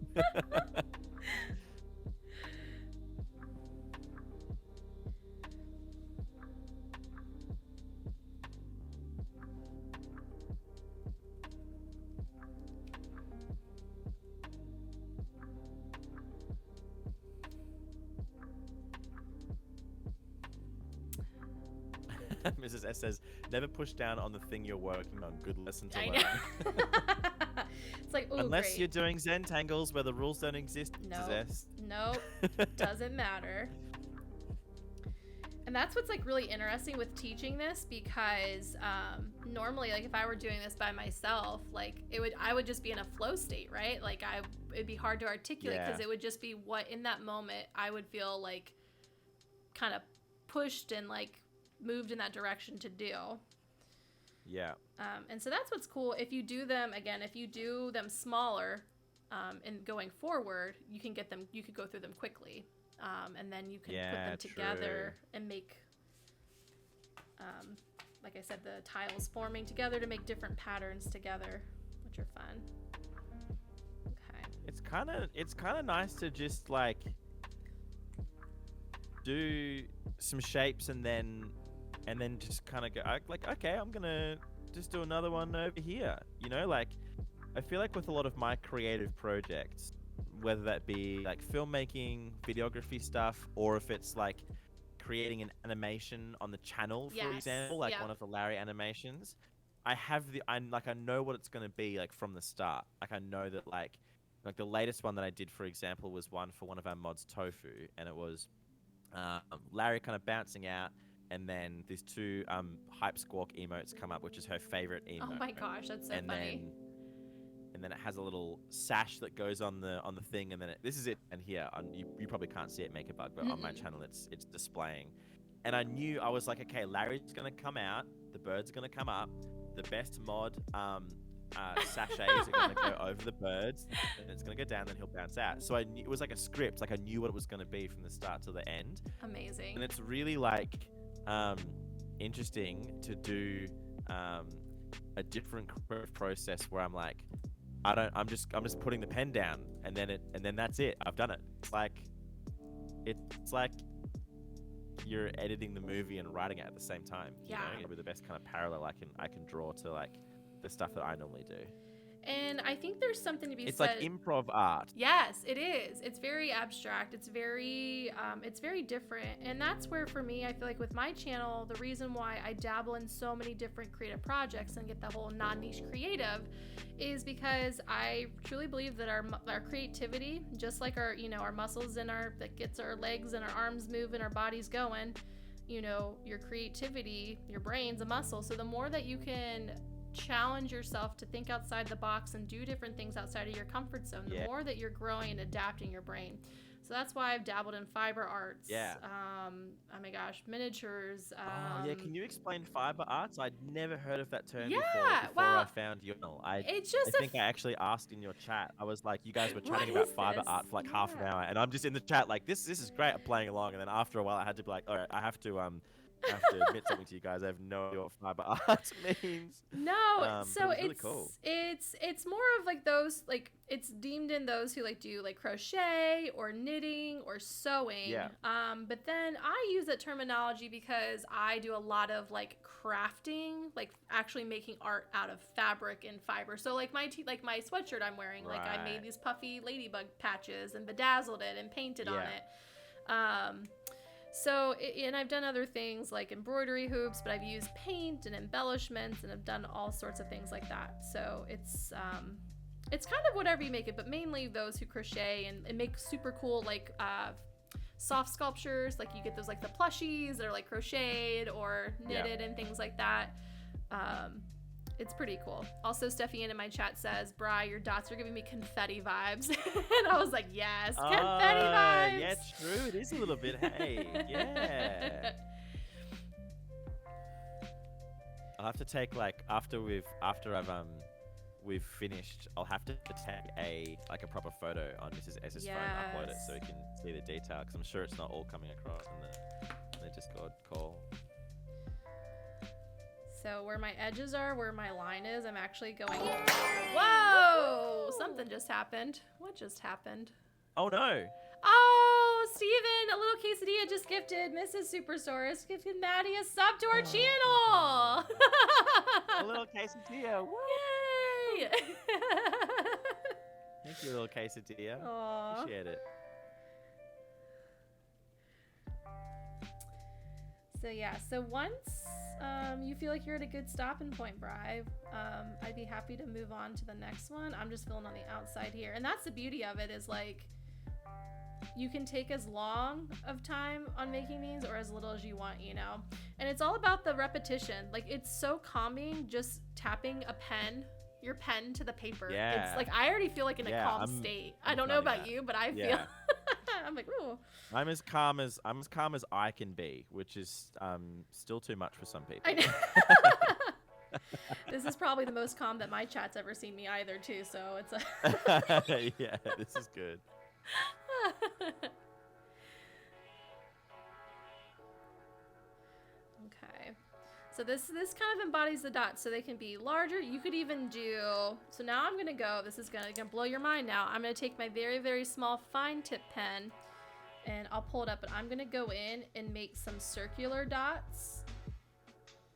Mrs. S says, never push down on the thing you're working on. Good lesson to learn. It's like, ooh, unless great. you're doing Zentangles where the rules don't exist. Nope. Doesn't matter. And that's what's like really interesting with teaching this, because normally, like if I were doing this by myself, like I would just be in a flow state, right? Like it'd be hard to articulate because it would just be what in that moment I would feel like kind of pushed and like moved in that direction to do. Yeah. And so that's what's cool. If you do them smaller, and going forward, you could go through them quickly. And then you can put them together and make, like I said, the tiles forming together to make different patterns together, which are fun. Okay. It's kind of nice to just like do some shapes and then just kind of go like, okay, I'm gonna just do another one over here. You know, like I feel like with a lot of my creative projects, whether that be like filmmaking, videography stuff, or if it's like creating an animation on the channel, for example, like one of the Larry animations, I know what it's going to be like from the start. Like I know that like the latest one that I did, for example, was one for one of our mods, Tofu, and it was Larry kind of bouncing out, and then these two hype squawk emotes come up, which is her favorite emote. Oh my gosh, that's so funny. And then it has a little sash that goes on the thing, and then this is it. And here, you probably can't see it, MakerBug, but on my channel, it's displaying. And I was like, okay, Larry's gonna come out, the bird's gonna come up, the best mod sachets are gonna go over the birds, and it's gonna go down, then he'll bounce out. So it was like a script, like I knew what it was gonna be from the start to the end. Amazing. And it's really like interesting to do a different process where I'm like, I'm just putting the pen down, and then that's it. I've done it. It's like you're editing the movie and writing it at the same time. You know, with the best kind of parallel I can draw to like the stuff that I normally do. And I think there's something to be It's said. like improv art. Yes, it is. It's very abstract. It's very different. And that's where, for me, I feel like with my channel, the reason why I dabble in so many different creative projects and get the whole non-niche creative is because I truly believe that our creativity, just like our, you know, our muscles and that gets our legs and our arms moving, our bodies going, you know, your creativity, your brain's a muscle. So the more that you can challenge yourself to think outside the box and do different things outside of your comfort zone, the more that you're growing and adapting your brain. So that's why I've dabbled in fiber arts. Yeah. Oh my gosh, miniatures. Can you explain fiber arts? I'd never heard of that term before well, I found your channel. I think I actually asked in your chat. I was like, you guys were chatting about fiber art for like half an hour, and I'm just in the chat like, this is great. I'm playing along, and then after a while, I had to be like, all right, I have to admit something to you guys. I have no idea what fiber art means. No, so it's it's really cool. It's more of like those, like, it's deemed in those who like do like crochet or knitting or sewing. Yeah. But then I use that terminology because I do a lot of like crafting, like actually making art out of fabric and fiber. So like my sweatshirt I'm wearing, like I made these puffy ladybug patches and bedazzled it and painted on it. So, and I've done other things like embroidery hoops, but I've used paint and embellishments, and I've done all sorts of things like that. So it's kind of whatever you make it, but mainly those who crochet and make super cool, like, soft sculptures. Like you get those, like the plushies that are like crocheted or knitted and things like that. It's pretty cool. Also, Steffi in my chat says, Bri, your dots are giving me confetti vibes. And I was like, yes, confetti vibes. Yeah, it's true. It is a little bit. Hey, yeah. I'll have to take after we've finished, I'll have to take a proper photo on Mrs. S's phone and upload it so we can see the detail, because I'm sure it's not all coming across in the Discord call. So where my edges are, where my line is, I'm actually going... Whoa! Something just happened. What just happened? Oh, no. Oh, Steven, a little quesadilla just gifted. Mrs. Superstore gifted Maddie a sub to our channel. A little quesadilla. Woo! Yay! Thank you, little quesadilla. Aww. Appreciate it. So yeah, so once you feel like you're at a good stopping point, Bri, I'd be happy to move on to the next one. I'm just filling on the outside here. And that's the beauty of it, is like you can take as long of time on making these or as little as you want, you know? And it's all about the repetition. Like, it's so calming just tapping your pen to the paper. Yeah. It's like, I already feel like in a calm state. I don't know about you, but I feel I'm like, ooh. I'm as calm as I can be, which is still too much for some people. I know. This is probably the most calm that my chat's ever seen me either, too. So it's a yeah, this is good. Okay. So this kind of embodies the dots, so they can be larger. You could even do, so now I'm gonna go, this is gonna blow your mind now. I'm gonna take my very, very small fine tip pen and I'll pull it up, but I'm gonna go in and make some circular dots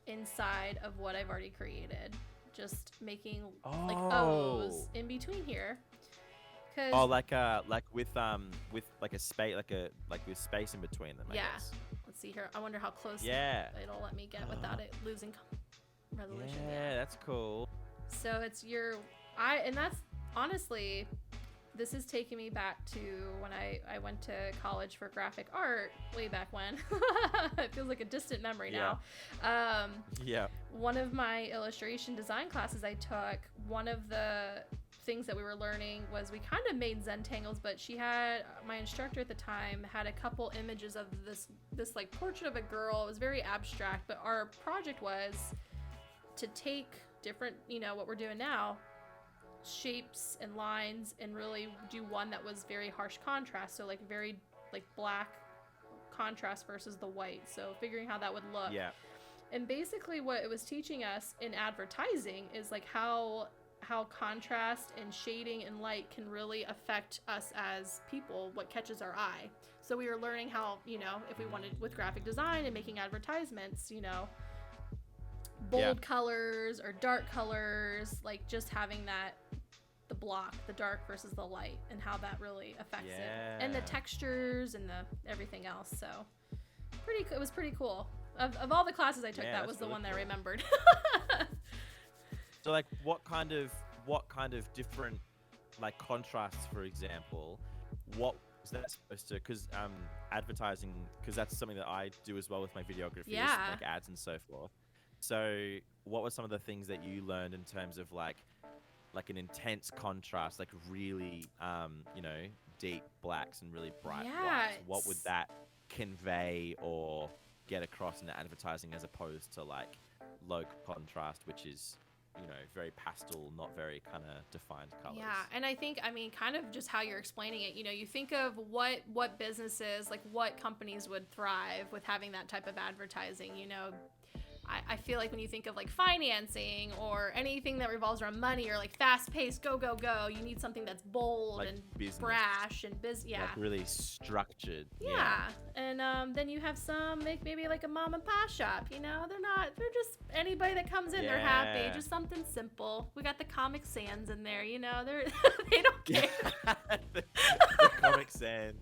inside of what I've already created. Just making like O's in between here. Oh, like with like a space, like with space in between them. I guess. Let's see here. I wonder how close it'll let me get without it losing resolution. Yeah, that's cool. So it's and that's honestly, this is taking me back to when I went to college for graphic art way back when. It feels like a distant memory now. One of my illustration design classes I took, one of the things that we were learning was we kind of made Zentangles, but my instructor at the time had a couple images of this like portrait of a girl. It was very abstract, but our project was to take different, what we're doing now, shapes and lines, and really do one that was very harsh contrast, so like very like black contrast versus the white, so figuring how that would look. And basically what it was teaching us in advertising is like how contrast and shading and light can really affect us as people, what catches our eye. So we were learning how, if we wanted with graphic design and making advertisements, bold colors or dark colors, like just having that block, the dark versus the light, and how that really affects it, and the textures and the everything else. So it was pretty cool. Of all the classes I took, that was the really one that I remembered. So like what kind of different like contrasts, for example, what was that supposed to, because advertising, because that's something that I do as well with my videography, like ads and so forth. So what were some of the things that you learned in terms of like an intense contrast, like really you know, deep blacks and really bright whites? What would that convey or get across in the advertising, as opposed to like low contrast, which is, you know, very pastel, not very kind of defined colors? Yeah, and I think, I mean, kind of just how you're explaining it, you know, you think of what businesses, like what companies would thrive with having that type of advertising, you know. I feel like when you think of like financing or anything that revolves around money or like fast paced, go, you need something that's bold like and business. Brash and like really structured. Yeah. And then you have some maybe like a mom and pop shop, you know, they're just anybody that comes in, they're happy, just something simple. We got the Comic Sans in there, you know, they don't care. the Comic Sans.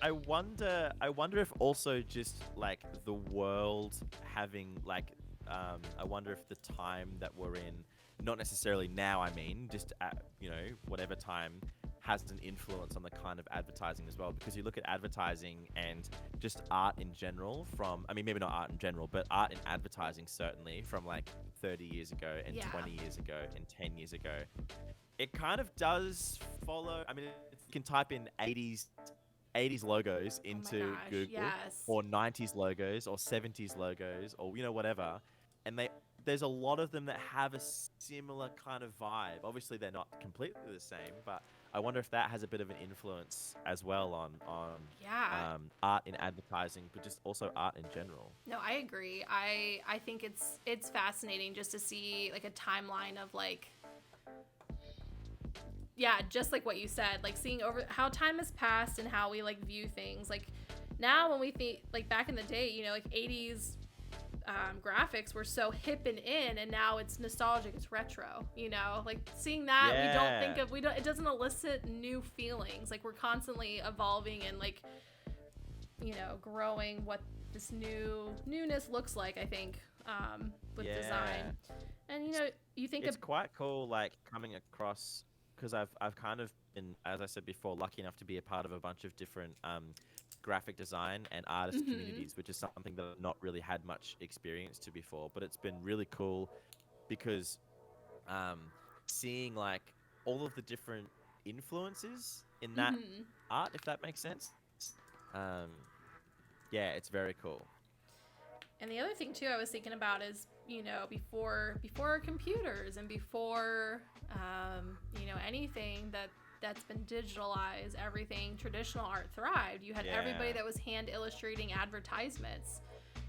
I wonder if also just like the world having like, I wonder if the time that we're in, not necessarily now, I mean, just at, you know, whatever time, has an influence on the kind of advertising as well. Because you look at advertising and just art in general from, I mean, maybe not art in general, but art in advertising certainly from like 30 years ago and 20 years ago and 10 years ago. It kind of does follow, I mean, you can type in 80s logos into Google, or 90s logos or 70s logos or, you know, whatever, and there's a lot of them that have a similar kind of vibe. Obviously they're not completely the same, but I wonder if that has a bit of an influence as well on art in advertising, but just also art in general. No, I agree. I think it's fascinating just to see like a timeline of like, yeah, just like what you said, like seeing over how time has passed and how we like view things. Like now when we think like back in the day, you know, like 80s graphics were so hip and in, and now it's nostalgic, it's retro, you know, like seeing that it doesn't elicit new feelings. Like we're constantly evolving and like, you know, growing what this newness looks like, I think, with design. And you know, you think it's quite cool, like coming across, because I've kind of been, as I said before, lucky enough to be a part of a bunch of different graphic design and artist communities, which is something that I've not really had much experience to before. But it's been really cool because seeing like all of the different influences in that art, if that makes sense. Yeah, it's very cool. And the other thing too I was thinking about is, you know, before computers and before you know, anything that's been digitalized, everything traditional art thrived. You had everybody that was hand illustrating advertisements,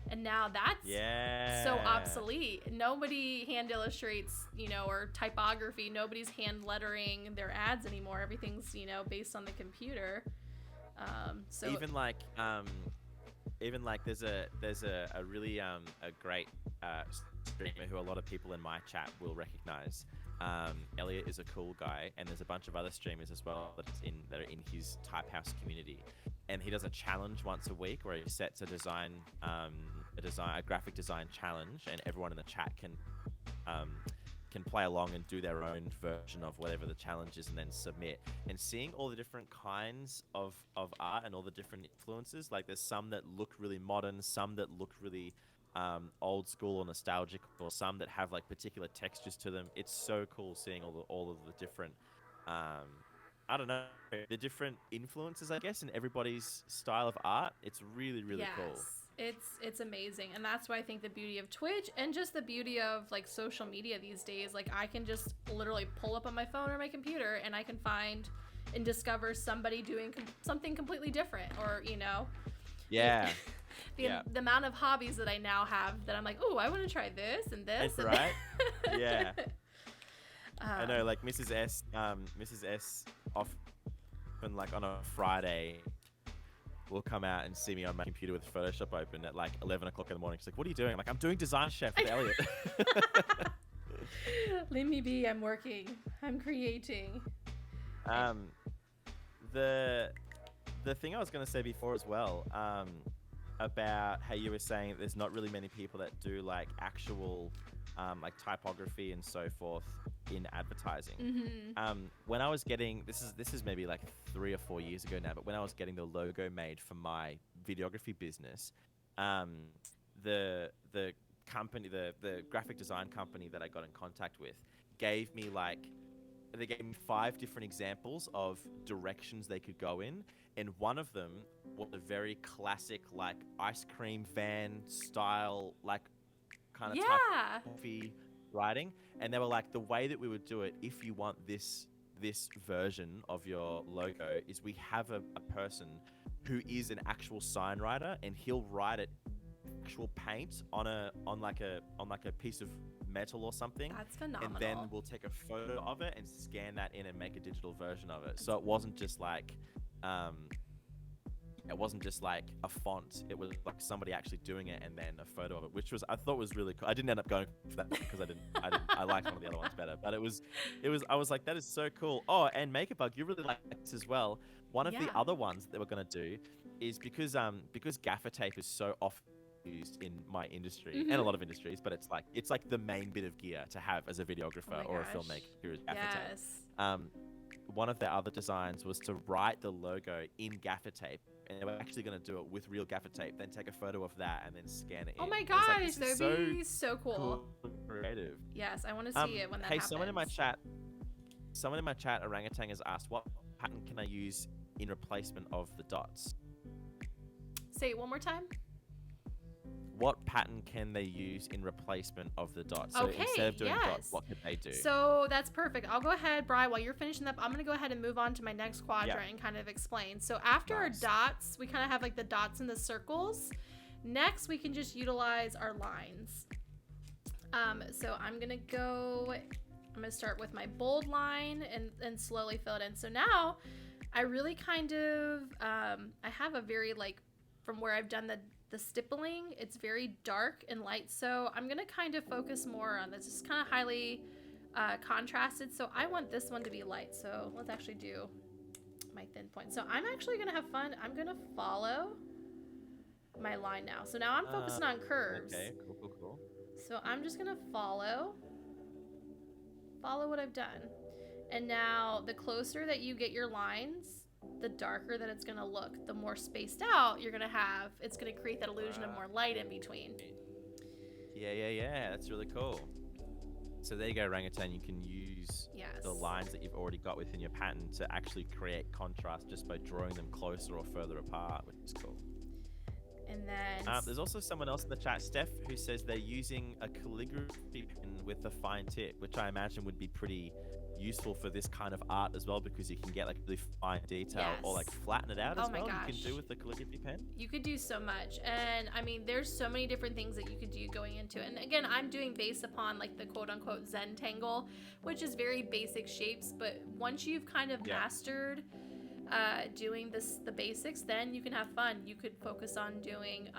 and now that's so obsolete. Nobody hand illustrates, you know, or typography. Nobody's hand lettering their ads anymore. Everything's, you know, based on the computer. So even like there's a really a great streamer who a lot of people in my chat will recognize. Elliot is a cool guy, and there's a bunch of other streamers as well that are in his Type House community, and he does a challenge once a week where he sets a graphic design challenge, and everyone in the chat can play along and do their own version of whatever the challenge is and then submit. And seeing all the different kinds of art and all the different influences, like there's some that look really modern, some that look really old school or nostalgic, or some that have like particular textures to them. It's so cool seeing all of the different I don't know, the different influences, I guess, in everybody's style of art. It's really, really cool. It's amazing. And that's why I think the beauty of Twitch and just the beauty of like social media these days, like I can just literally pull up on my phone or my computer and I can find and discover somebody doing something completely different, or, you know, the amount of hobbies that I now have that I'm like, oh, I want to try this and this. That's right. Yeah. I know, like Mrs. S often, like on a Friday, will come out and see me on my computer with Photoshop open at like 11 o'clock in the morning. She's like, what are you doing? I'm like, I'm doing Design Chef with Elliot. Leave me be. I'm working. I'm creating. Um, the thing I was gonna say before as well, about how you were saying that there's not really many people that do like actual, like typography and so forth in advertising. When I was getting this is maybe like 3 or 4 years ago now, but when I was getting the logo made for my videography business, the company, the graphic design company that I got in contact with, gave me like they gave me 5 different examples of directions they could go in, and one of them was a very classic like ice cream van style, like kind of typography writing, and they were like, the way that we would do it if you want this version of your logo is we have a person who is an actual sign writer, and he'll write it actual paint on like a piece of metal or something. That's phenomenal. And then we'll take a photo of it and scan that in and make a digital version of it. So it wasn't just like a font. It was like somebody actually doing it and then a photo of it, which I thought was really cool. I didn't end up going for that because I liked one of the other ones better. But it was I was like, that is so cool. Oh, and MakerBug, you really like this as well. One of the other ones that we're gonna do is because gaffer tape is so often used in my industry and a lot of industries, but it's like the main bit of gear to have as a videographer or a filmmaker is gaffer tape. One of their other designs was to write the logo in gaffer tape, and they were actually going to do it with real gaffer tape, then take a photo of that and then scan it in. Oh my gosh, that would be so cool. Creative. Yes, I want to see it when that happens. Someone in my chat, Orangutan, has asked, what pattern can I use in replacement of the dots? Say it one more time. What pattern can they use in replacement of the dots? So instead of doing dots, what could they do? So that's perfect. I'll go ahead, Bri, while you're finishing up, I'm going to go ahead and move on to my next quadrant and kind of explain. So after our dots, we kind of have like the dots and the circles. Next, we can just utilize our lines. So I'm going to start with my bold line and slowly fill it in. So now I really kind of, I have a very like, from where I've done the stippling, it's very dark and light, so I'm gonna kind of focus more on this. It's kind of highly contrasted, so I want this one to be light. So let's actually do my thin point. So I'm actually gonna have fun. I'm gonna follow my line now. So now I'm focusing on curves. Okay, cool. So I'm just gonna follow what I've done. And now the closer that you get your lines, the darker that it's going to look. The more spaced out you're going to have, it's going to create that illusion of more light in between. Yeah. That's really cool. So there you go, Orangutan. You can use the lines that you've already got within your pattern to actually create contrast just by drawing them closer or further apart, which is cool. And then there's also someone else in the chat, Steph, who says they're using a calligraphy pen with a fine tip, which I imagine would be pretty useful for this kind of art as well, because you can get like really fine detail or like flatten it out as well. You can do with the calligraphy pen. You could do so much, and I mean, there's so many different things that you could do going into it. And again, I'm doing based upon like the quote unquote Zentangle, which is very basic shapes, but once you've kind of mastered doing the basics, then you can have fun. You could focus on doing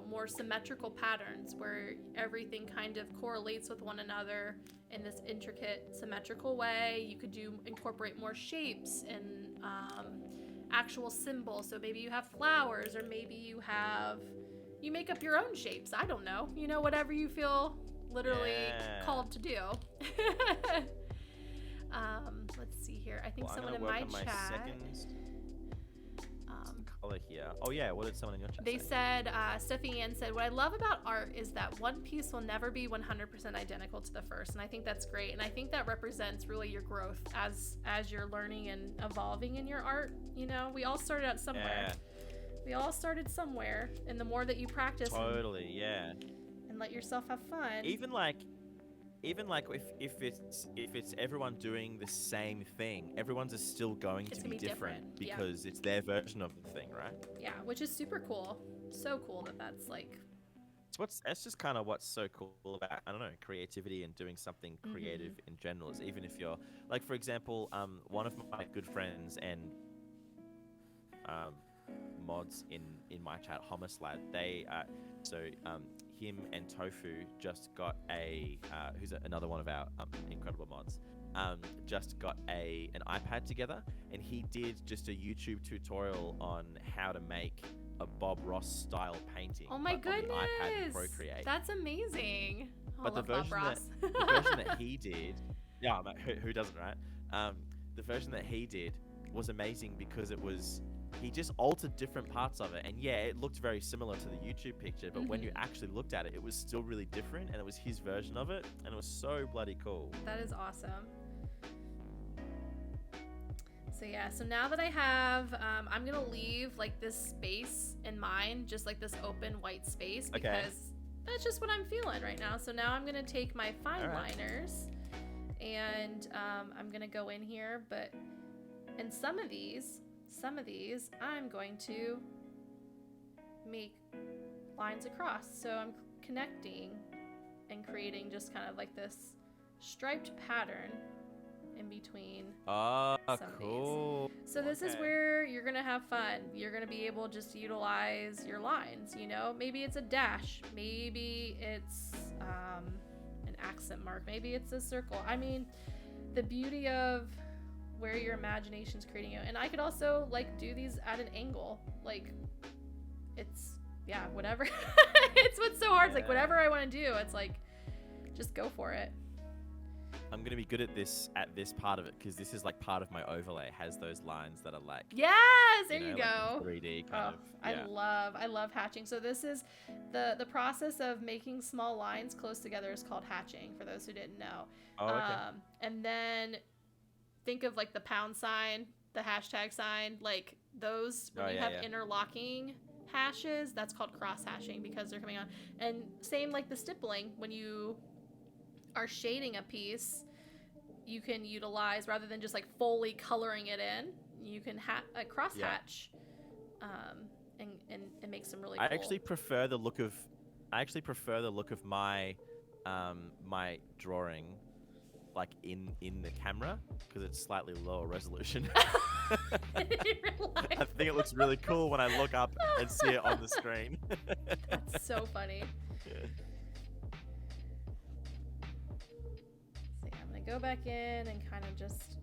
more symmetrical patterns where everything kind of correlates with one another in this intricate symmetrical way. You could incorporate more shapes and actual symbols. So maybe you have flowers, or maybe you make up your own shapes. I don't know, whatever you feel literally called to do. Let's see here. I think someone in my chat. Color here. Oh yeah, what did someone in your chat say? They said, Stephanie Ann said, what I love about art is that one piece will never be 100% identical to the first. And I think that's great. And I think that represents really your growth as you're learning and evolving in your art. We all started out somewhere. We all started somewhere. And the more that you practice. Totally, and let yourself have fun. Even like if it's everyone doing the same thing, everyone's is still going to be different because it's their version of the thing, right? Yeah, which is super cool. So cool that's like. That's just kind of what's so cool about, I don't know, creativity and doing something creative in general. Is even if you're like, for example, one of my good friends and mods in my chat, Homislad, him and Tofu just got who's another one of our incredible mods, just got an iPad together, and he did just a YouTube tutorial on how to make a Bob Ross style painting. Oh my goodness! On the iPad in Procreate. That's amazing. But the version that he did, yeah, who doesn't, right? The version that he did was amazing because he just altered different parts of it, and yeah, it looked very similar to the YouTube picture, but when you actually looked at it, it was still really different, and it was his version of it, and it was so bloody cool. That is awesome. So yeah, so now that I have, I'm gonna leave like this space in mind, just like this open white space, because that's just what I'm feeling right now. So now I'm gonna take my fine liners, and I'm gonna go in here, but in some of these I'm going to make lines across. So I'm connecting and creating just kind of like this striped pattern in between some of these. So this is where you're gonna have fun. You're gonna be able just to utilize your lines, you know? Maybe it's a dash, maybe it's an accent mark, maybe it's a circle. I mean, the beauty of where your imagination's creating it. And I could also like do these at an angle. Like it's, yeah, whatever. It's what's so hard. It's like whatever I want to do, it's like, just go for it. I'm going to be good at this part of it, because this is like part of my overlay. It has those lines that are like, yes, there you go. Like 3D kind of. Yeah. I love hatching. So this is the process of making small lines close together is called hatching, for those who didn't know. Oh, okay. And then think of like the pound sign, the hashtag sign, like those when you have interlocking hashes, that's called cross hashing, because they're coming on. And same like the stippling, when you are shading a piece, you can utilize, rather than just like fully coloring it in, you can cross hatch, and make some really cool. I actually prefer the look of my my drawing like in the camera, because it's slightly lower resolution. I think it looks really cool when I look up and see it on the screen. That's so funny. Yeah. So yeah, I'm gonna go back in and kind of just.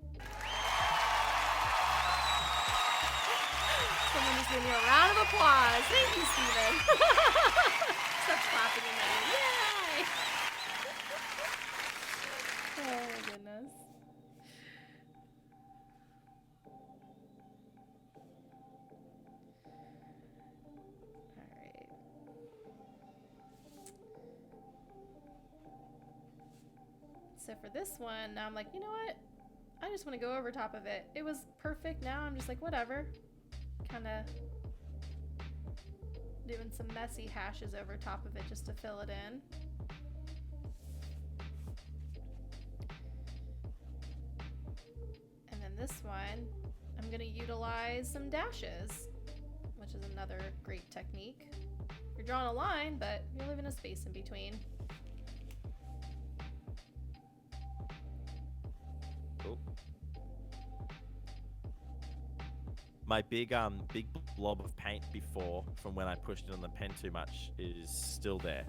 Someone just gave me a round of applause. Thank you, Steven. Stop clapping in my ear. Yay! Oh my goodness. Alright. So for this one, now I'm like, you know what? I just want to go over top of it. It was perfect. Now I'm just like, whatever. Kind of doing some messy hashes over top of it just to fill it in. And then this one, I'm going to utilize some dashes, which is another great technique. You're drawing a line, but you're leaving a space in between. Cool. My big blob of paint before, from when I pushed it on the pen too much, is still there.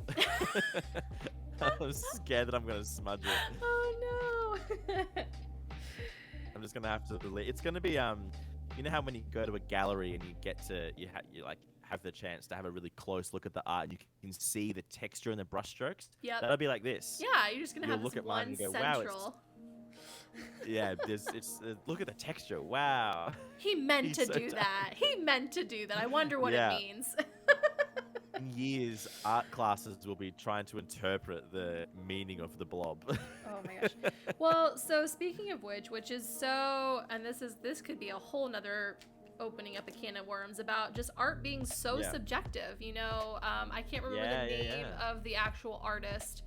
I'm scared that I'm gonna smudge it. Oh no! I'm just gonna have to delete. It's gonna be you know how when you go to a gallery and you get to you like have the chance to have a really close look at the art, and you can see the texture and the brush strokes. Yeah. That'll be like this. Yeah, you're just gonna have look this at mine one and go, central. wow, yeah, it's look at the texture. Wow. He meant to do that. He meant to do that. I wonder what it means. In years, art classes will be trying to interpret the meaning of the blob. Oh my gosh. Well, so speaking of which is so, and this could be a whole nother opening up a can of worms about just art being so subjective. You know, I can't remember the name of the actual artist.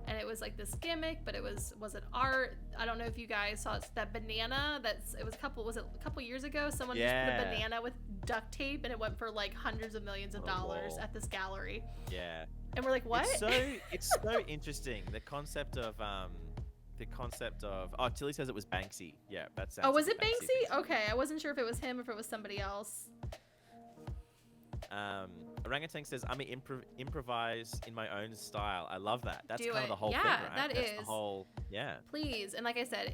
And it was like this gimmick, but it was it art? I don't know if you guys saw that banana. It was a couple years ago? Someone just put a banana with duct tape, and it went for like hundreds of millions of dollars at this gallery. Yeah. And we're like, what? It's so interesting. The concept of oh, Tilly says it was Banksy. Yeah, that sounds. Oh, was it Banksy? Okay, I wasn't sure if it was him or if it was somebody else. Orangutan says, I'm improvise in my own style. I love that. That's Do kind of it. the whole Yeah, thing, right? that That's is. the whole, yeah. Please. And like I said,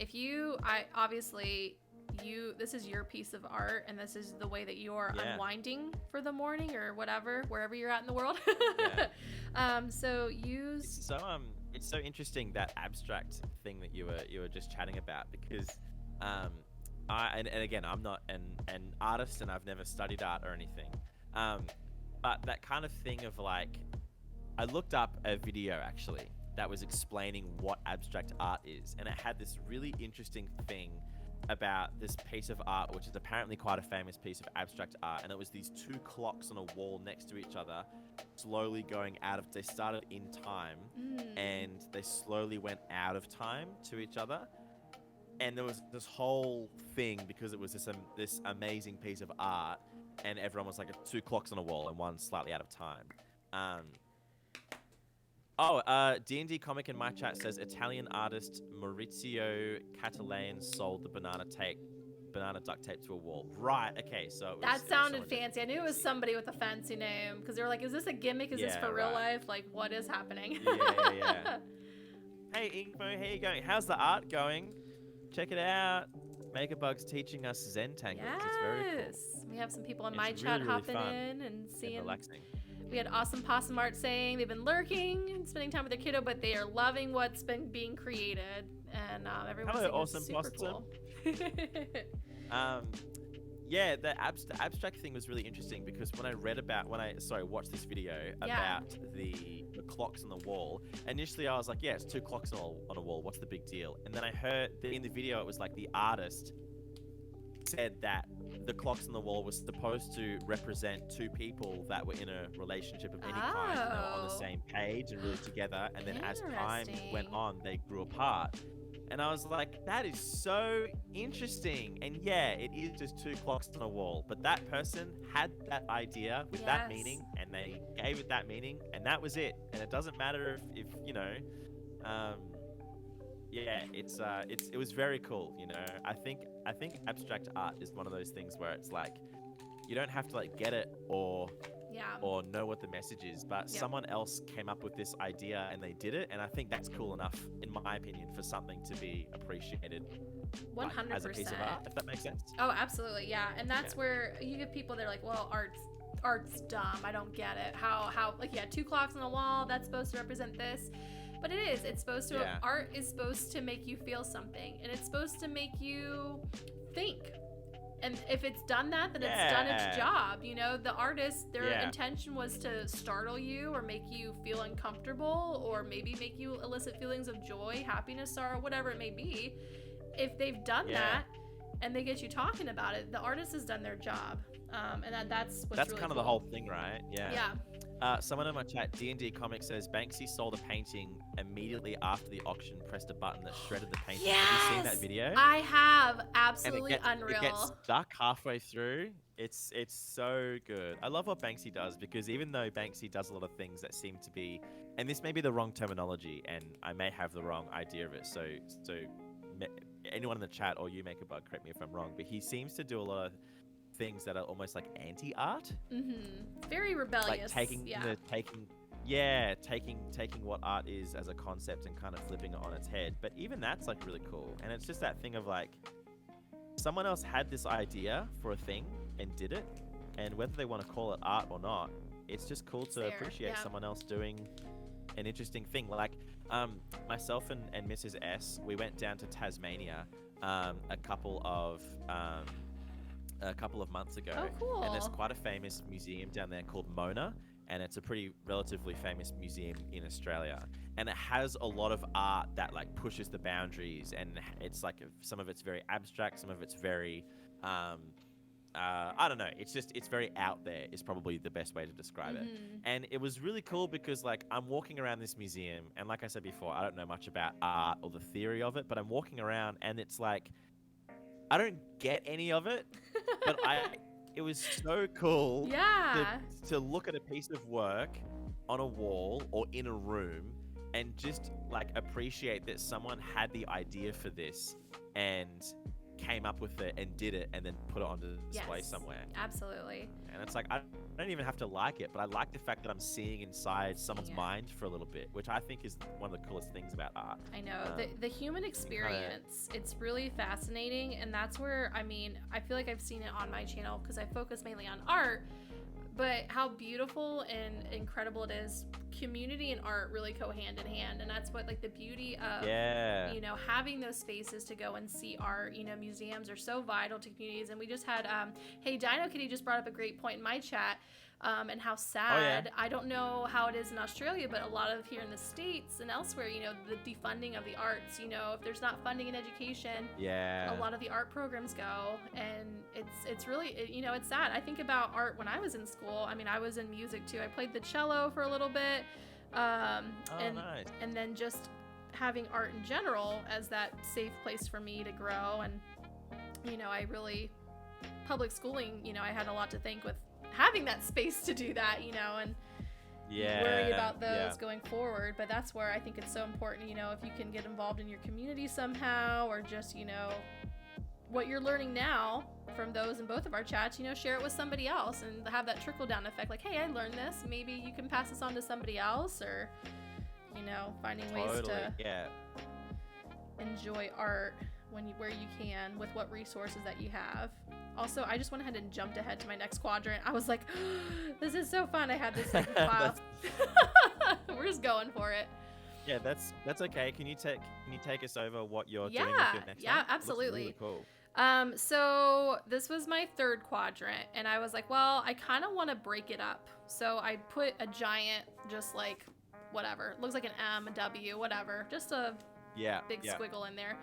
this is your piece of art, and this is the way that you're unwinding for the morning or whatever, wherever you're at in the world. So use. It's so interesting, that abstract thing that you were just chatting about, because and again, I'm not an artist, and I've never studied art or anything. But that kind of thing of like, I looked up a video actually that was explaining what abstract art is, and it had this really interesting thing about this piece of art, which is apparently quite a famous piece of abstract art, and it was these two clocks on a wall next to each other, slowly going out of. They started in time, and they slowly went out of time to each other, and there was this whole thing because it was this amazing piece of art, and everyone was like two clocks on a wall and one slightly out of time. D&D Comic in my chat says Italian artist Maurizio Catalean sold the banana duct tape to a wall. Right, okay, so it was, that sounded fancy. I knew it was somebody with a fancy name, because they were like, is this a gimmick? Is this for real life? Like, what is happening? Yeah. Hey, Ingmo, how you going? How's the art going? Check it out. Makerbug's teaching us Zentangle. Yes. It's very cool. We have some people in my chat really hopping fun in and seeing. and relaxing. We had Awesome Possum Art saying they've been lurking and spending time with their kiddo, but they are loving what's been being created. And everyone's saying Awesome it's super Possum. cool. Yeah, the abstract thing was really interesting, because when I watched this video about the clocks on the wall, initially I was like, yeah, it's two clocks on a wall. What's the big deal? And then I heard that in the video, it was like the artist said that the clocks on the wall was supposed to represent two people that were in a relationship of any kind, and they were on the same page and really together. And then as time went on, they grew apart. And I was like, that is so interesting. And yeah, it is just two clocks on a wall. But that person had that idea with that meaning, and they gave it that meaning, and that was it. And it doesn't matter if you know, it was very cool. You know, I think abstract art is one of those things where it's like, you don't have to like get it or know what the message is, but someone else came up with this idea and they did it, and I think that's cool enough, in my opinion, for something to be appreciated 100%. As a piece of art, if that makes sense. Oh, absolutely, yeah. And that's where you get people that are like, well, art's dumb, I don't get it. How like, yeah, two clocks on a wall, that's supposed to represent this. But it is. It's supposed to. Art is supposed to make you feel something, and it's supposed to make you think. And if it's done that, then it's done its job. You know, the artist, their intention was to startle you or make you feel uncomfortable, or maybe make you elicit feelings of joy, happiness, sorrow, whatever it may be. If they've done that and they get you talking about it, the artist has done their job. And that's what's really kind of cool. the whole thing, right? Yeah. Someone in my chat, D&D Comic, says Banksy sold a painting immediately after the auction, pressed a button that shredded the painting. Yes! Have you seen that video? I have. Absolutely unreal. It gets stuck halfway through. It's so good. I love what Banksy does, because even though Banksy does a lot of things that seem to be, and this may be the wrong terminology, and I may have the wrong idea of it, so anyone in the chat or you, Makerbug, correct me if I'm wrong, but he seems to do a lot of things that are almost like anti-art. Very rebellious. Like taking what art is as a concept and kind of flipping it on its head. But even that's like really cool. And it's just that thing of like, someone else had this idea for a thing and did it, and whether they want to call it art or not, it's just cool to appreciate someone else doing an interesting thing. Like myself and Mrs. S, we went down to Tasmania a couple of months ago. Oh, cool. And there's quite a famous museum down there called Mona, and it's a pretty relatively famous museum in Australia. And it has a lot of art that like pushes the boundaries, and it's like some of it's very abstract, some of it's very I don't know, it's very out there is probably the best way to describe it. And it was really cool because like I'm walking around this museum, and like I said before, I don't know much about art or the theory of it, but I'm walking around and it's like, I don't get any of it, but it was so cool to look at a piece of work on a wall or in a room and just like appreciate that someone had the idea for this and came up with it and did it and then put it on display somewhere. Absolutely. And it's like, I don't even have to like it, but I like the fact that I'm seeing inside someone's mind for a little bit, which I think is one of the coolest things about art. I know. The human experience, it's really fascinating. And that's where, I mean, I feel like I've seen it on my channel because I focus mainly on art, but how beautiful and incredible it is. Community and art really go hand in hand, and that's what, like, the beauty of you know, having those spaces to go and see art. You know, museums are so vital to communities. And we just had hey, Dino Kitty just brought up a great point in my chat, and how sad, I don't know how it is in Australia, but a lot of here in the States and elsewhere, you know, the defunding of the arts. You know, if there's not funding in education, a lot of the art programs go, and it's really, you know, it's sad. I think about art when I was in school. I mean, I was in music too. I played the cello for a little bit, nice. And then just having art in general as that safe place for me to grow. And, you know, I really, public schooling, you know, I had a lot to thank with having that space to do that, you know, and worry about those going forward. But that's where I think it's so important, you know, if you can get involved in your community somehow, or just, you know, what you're learning now from those in both of our chats, you know, share it with somebody else and have that trickle down effect. Like, hey, I learned this. Maybe you can pass this on to somebody else, or, you know, finding ways to enjoy art where you can with what resources that you have. Also, I just went ahead and jumped ahead to my next quadrant. I was like, this is so fun. I had this like file. We're just going for it. Yeah, that's okay. Can you take us over what you're doing with your next one? Yeah, absolutely. Looks really cool. So this was my third quadrant, and I was like, well, I kind of want to break it up. So I put a giant, just like, whatever. It looks like an M, a W, whatever. Just a big squiggle in there.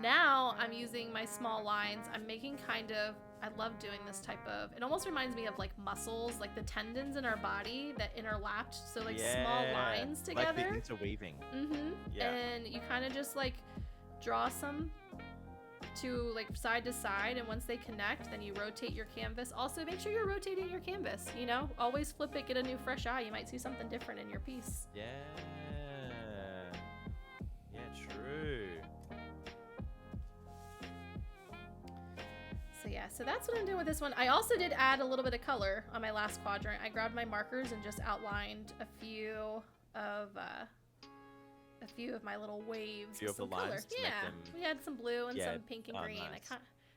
Now I'm using my small lines. I'm making kind of, I love doing this type of, it almost reminds me of like muscles, like the tendons in our body that interlapped. So like small lines together. Like the interweaving. Yeah. And you kind of just like draw some to like side to side. And once they connect, then you rotate your canvas. Also make sure you're rotating your canvas, you know, always flip it, get a new fresh eye. You might see something different in your piece. Yeah, true. So that's what I'm doing with this one. I also did add a little bit of color on my last quadrant. I grabbed my markers and just outlined a few of my little waves with some color. Yeah, we had some blue and some pink and green. Nice.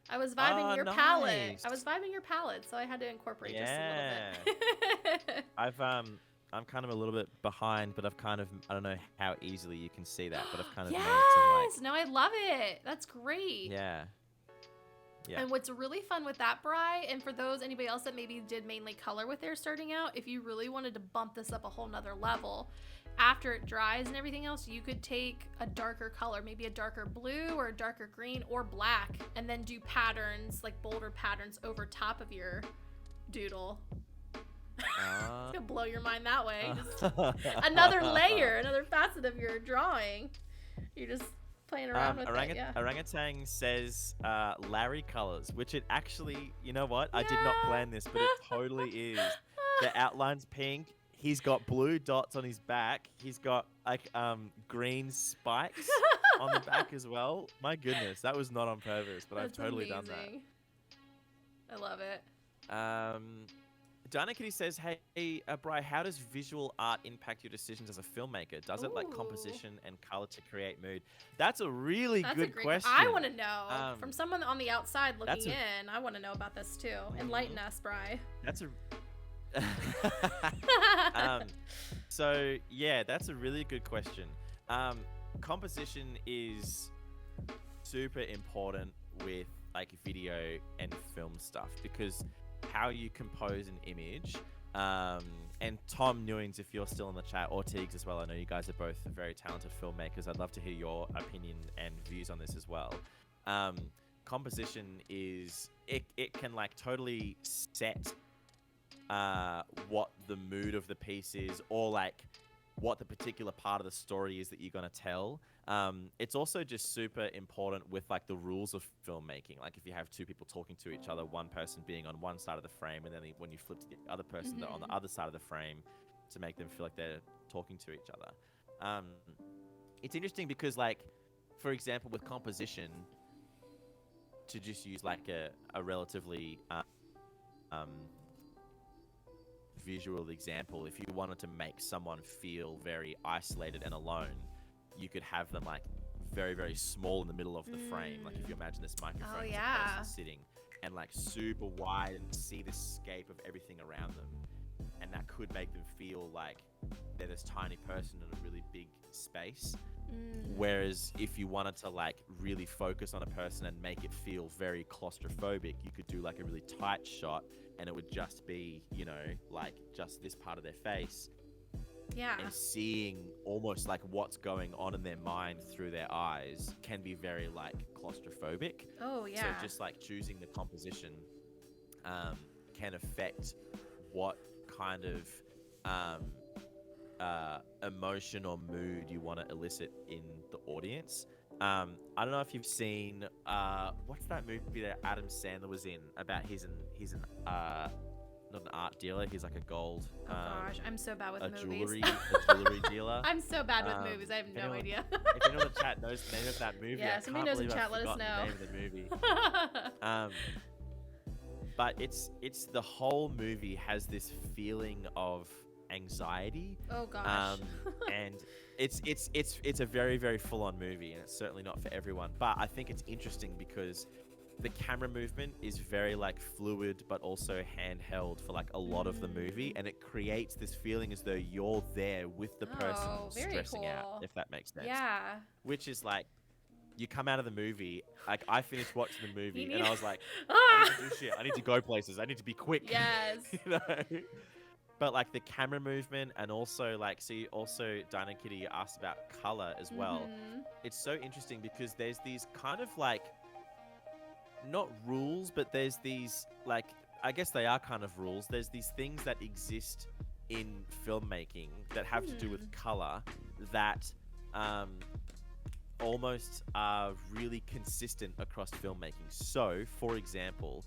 I was vibing your palette. I was vibing your palette, so I had to incorporate just a little bit. I'm kind of a little bit behind, but I don't know how easily you can see that, but I've kind of made some no, I love it. That's great. Yeah. And what's really fun with that, Bri, and for anybody else that maybe did mainly color with their starting out, if you really wanted to bump this up a whole nother level, after it dries and everything else, you could take a darker color, maybe a darker blue or a darker green or black, and then do patterns, like bolder patterns over top of your doodle. It's gonna blow your mind that way. Just another layer, another facet of your drawing. You're just playing around with it. Orangutan says Larry colors, which it actually, you know what? I did not plan this, but it totally is. The outline's pink. He's got blue dots on his back. He's got like green spikes on the back as well. My goodness, that was not on purpose, but I've totally done that. I love it. Dana Kitty says, hey, Bri, how does visual art impact your decisions as a filmmaker? Does it like composition and color to create mood? That's a really good question. I want to know from someone on the outside looking in. I want to know about this too. Enlighten us, Bri. That's so yeah, that's a really good question. Composition is super important with like video and film stuff because how you compose an image, and Tom Newings, if you're still in the chat, or Teagues as well, I know you guys are both very talented filmmakers. I'd love to hear your opinion and views on this as well. Composition is, it can like totally set what the mood of the piece is, or like what the particular part of the story is that you're going to tell. It's also just super important with like the rules of filmmaking. Like if you have two people talking to each other, one person being on one side of the frame, and then when you flip to the other person, they're on the other side of the frame to make them feel like they're talking to each other. It's interesting because like, for example, with composition, to just use like a relatively um, visual example, if you wanted to make someone feel very isolated and alone, you could have them like very, very small in the middle of the frame. Like if you imagine this microphone as a person sitting, and like super wide and see the scape of everything around them. And that could make them feel like they're this tiny person in a really big space. Whereas if you wanted to like really focus on a person and make it feel very claustrophobic, you could do like a really tight shot and it would just be, you know, like just this part of their face. Yeah. And seeing almost like what's going on in their mind through their eyes can be very like claustrophobic. Oh, yeah. So just like choosing the composition can affect what kind of emotion or mood you want to elicit in the audience. I don't know if you've seen what's that movie that Adam Sandler was in about he's an not an art dealer, he's like a gold gosh, I'm so bad with movies. a jewelry dealer. I'm so bad with movies, I have no idea. If anyone in the chat knows the name of that movie, yeah, somebody knows in chat, let us know. The name of the movie. But it's the whole movie has this feeling of anxiety. Oh gosh. And it's a very, very full-on movie, and it's certainly not for everyone. But I think it's interesting because the camera movement is very like fluid, but also handheld for like a lot of the movie, and it creates this feeling as though you're there with the person stressing out, if that makes sense. Yeah. Which is like, you come out of the movie, like I finished watching the movie and I was like, Ah! I need to do shit. I need to go places. I need to be quick. Yes. You know? But like the camera movement, and also like, see, also Dinah Kitty, you asked about color as well. It's so interesting because there's these kind of like, not rules, but there's these like, I guess they are kind of rules. There's these things that exist in filmmaking that have to do with color that almost are really consistent across filmmaking. So, for example,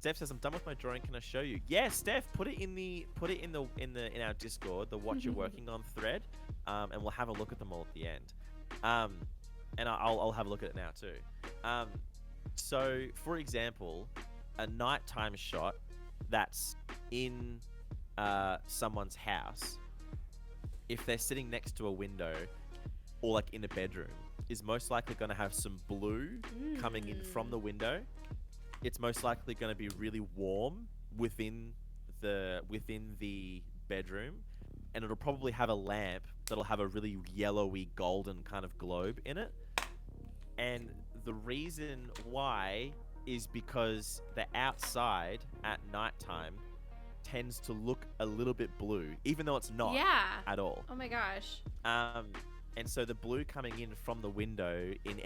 Steph says, "I'm done with my drawing. Can I show you?" Yeah, Steph, put it in our Discord, the what you're working on thread, and we'll have a look at them all at the end. And I'll have a look at it now too. So, for example, a nighttime shot that's in someone's house, if they're sitting next to a window or like in a bedroom, is most likely going to have some blue coming in from the window. It's most likely going to be really warm within the bedroom, and it'll probably have a lamp that'll have a really yellowy golden kind of globe in it. And the reason why is because the outside at nighttime tends to look a little bit blue, even though it's not at all. Oh my gosh. And so the blue coming in from the window in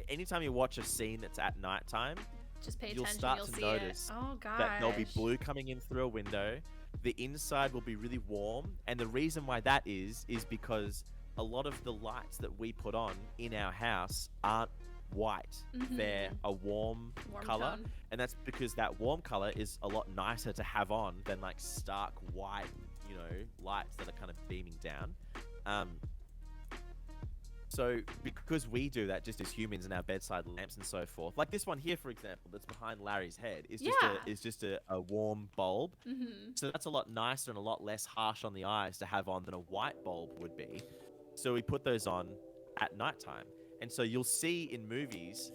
anytime you watch a scene that's at nighttime, just pay you'll attention, start you'll to see notice it. Oh gosh. that there'll be blue coming in through a window. The inside will be really warm, and the reason why that is because a lot of the lights that we put on in our house aren't white. They're a warm color, tone. and that's because that warm color is a lot nicer to have on than like stark white, you know, lights that are kind of beaming down. So because we do that just as humans in our bedside lamps and so forth, like this one here, for example, that's behind Larry's head, is just a warm bulb. So that's a lot nicer and a lot less harsh on the eyes to have on than a white bulb would be. So we put those on at nighttime. And so you'll see in movies,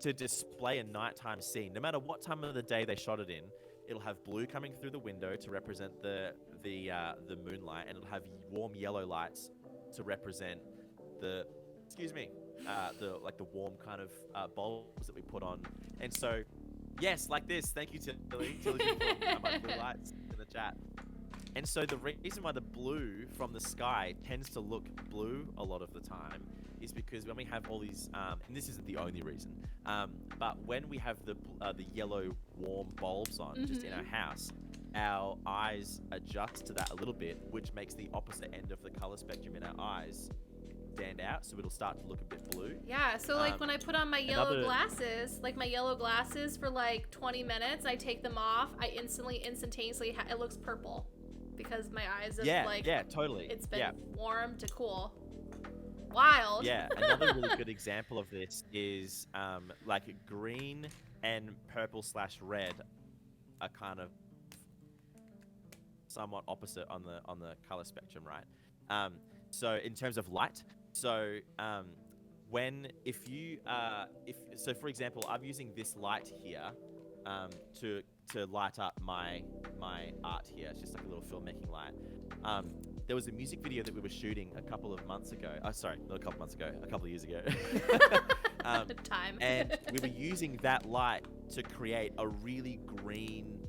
to display a nighttime scene, no matter what time of the day they shot it in, it'll have blue coming through the window to represent the moonlight, and it'll have warm yellow lights to represent the warm kind of bulbs that we put on. And so, yes, like this. Thank you, Tilly. Tilly's put my blue lights in the chat. And so the reason why the blue from the sky tends to look blue a lot of the time is because when we have all these, and this isn't the only reason, but when we have the yellow warm bulbs on just in our house, our eyes adjust to that a little bit, which makes the opposite end of the color spectrum in our eyes stand out, so it'll start to look a bit blue. Yeah, so like when I put on my yellow glasses for like 20 minutes, I take them off, I instantaneously it looks purple because my eyes have totally. It's been warm to cool. Wild. Yeah, another really good example of this is like green and purple/red are kind of somewhat opposite on the color spectrum, right? So in terms of light, so if for example, I'm using this light here to light up my art here. It's just like a little filmmaking light. There was a music video that we were shooting a couple of months ago. Sorry, not a couple months ago, a couple of years ago. Time. And we were using that light to create a really green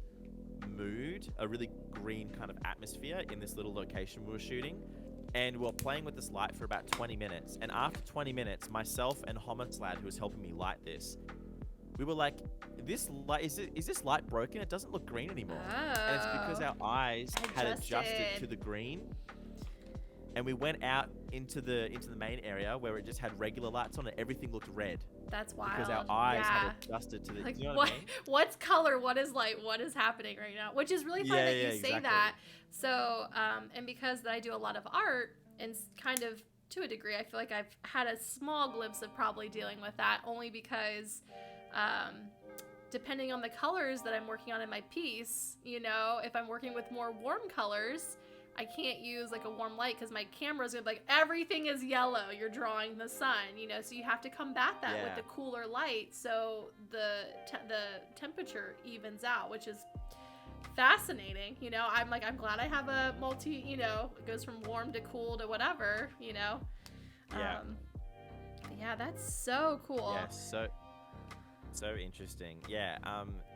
mood, a really green kind of atmosphere in this little location we were shooting. And we were playing with this light for about 20 minutes. And after 20 minutes, myself and Homislad, who was helping me light this, we were like, this light, is this light broken? It doesn't look green anymore. And it's because our eyes had adjusted to the green. And we went out into the main area where it just had regular lights on it. Everything looked red. That's wild. Because our eyes had adjusted to the. Like, you know what I mean? What's color? What is light? What is happening right now? Which is really fun that you say that. So, and because I do a lot of art, and kind of to a degree, I feel like I've had a small glimpse of probably dealing with that, only because, depending on the colors that I'm working on in my piece, you know, if I'm working with more warm colors, I can't use like a warm light because my camera's gonna be like, everything is yellow, you're drawing the sun, you know, so you have to combat that with the cooler light so the temperature evens out, which is fascinating. You know, I'm glad I have a multi, you know, it goes from warm to cool to whatever, you know. Yeah, that's so cool. Yeah, so interesting. Yeah,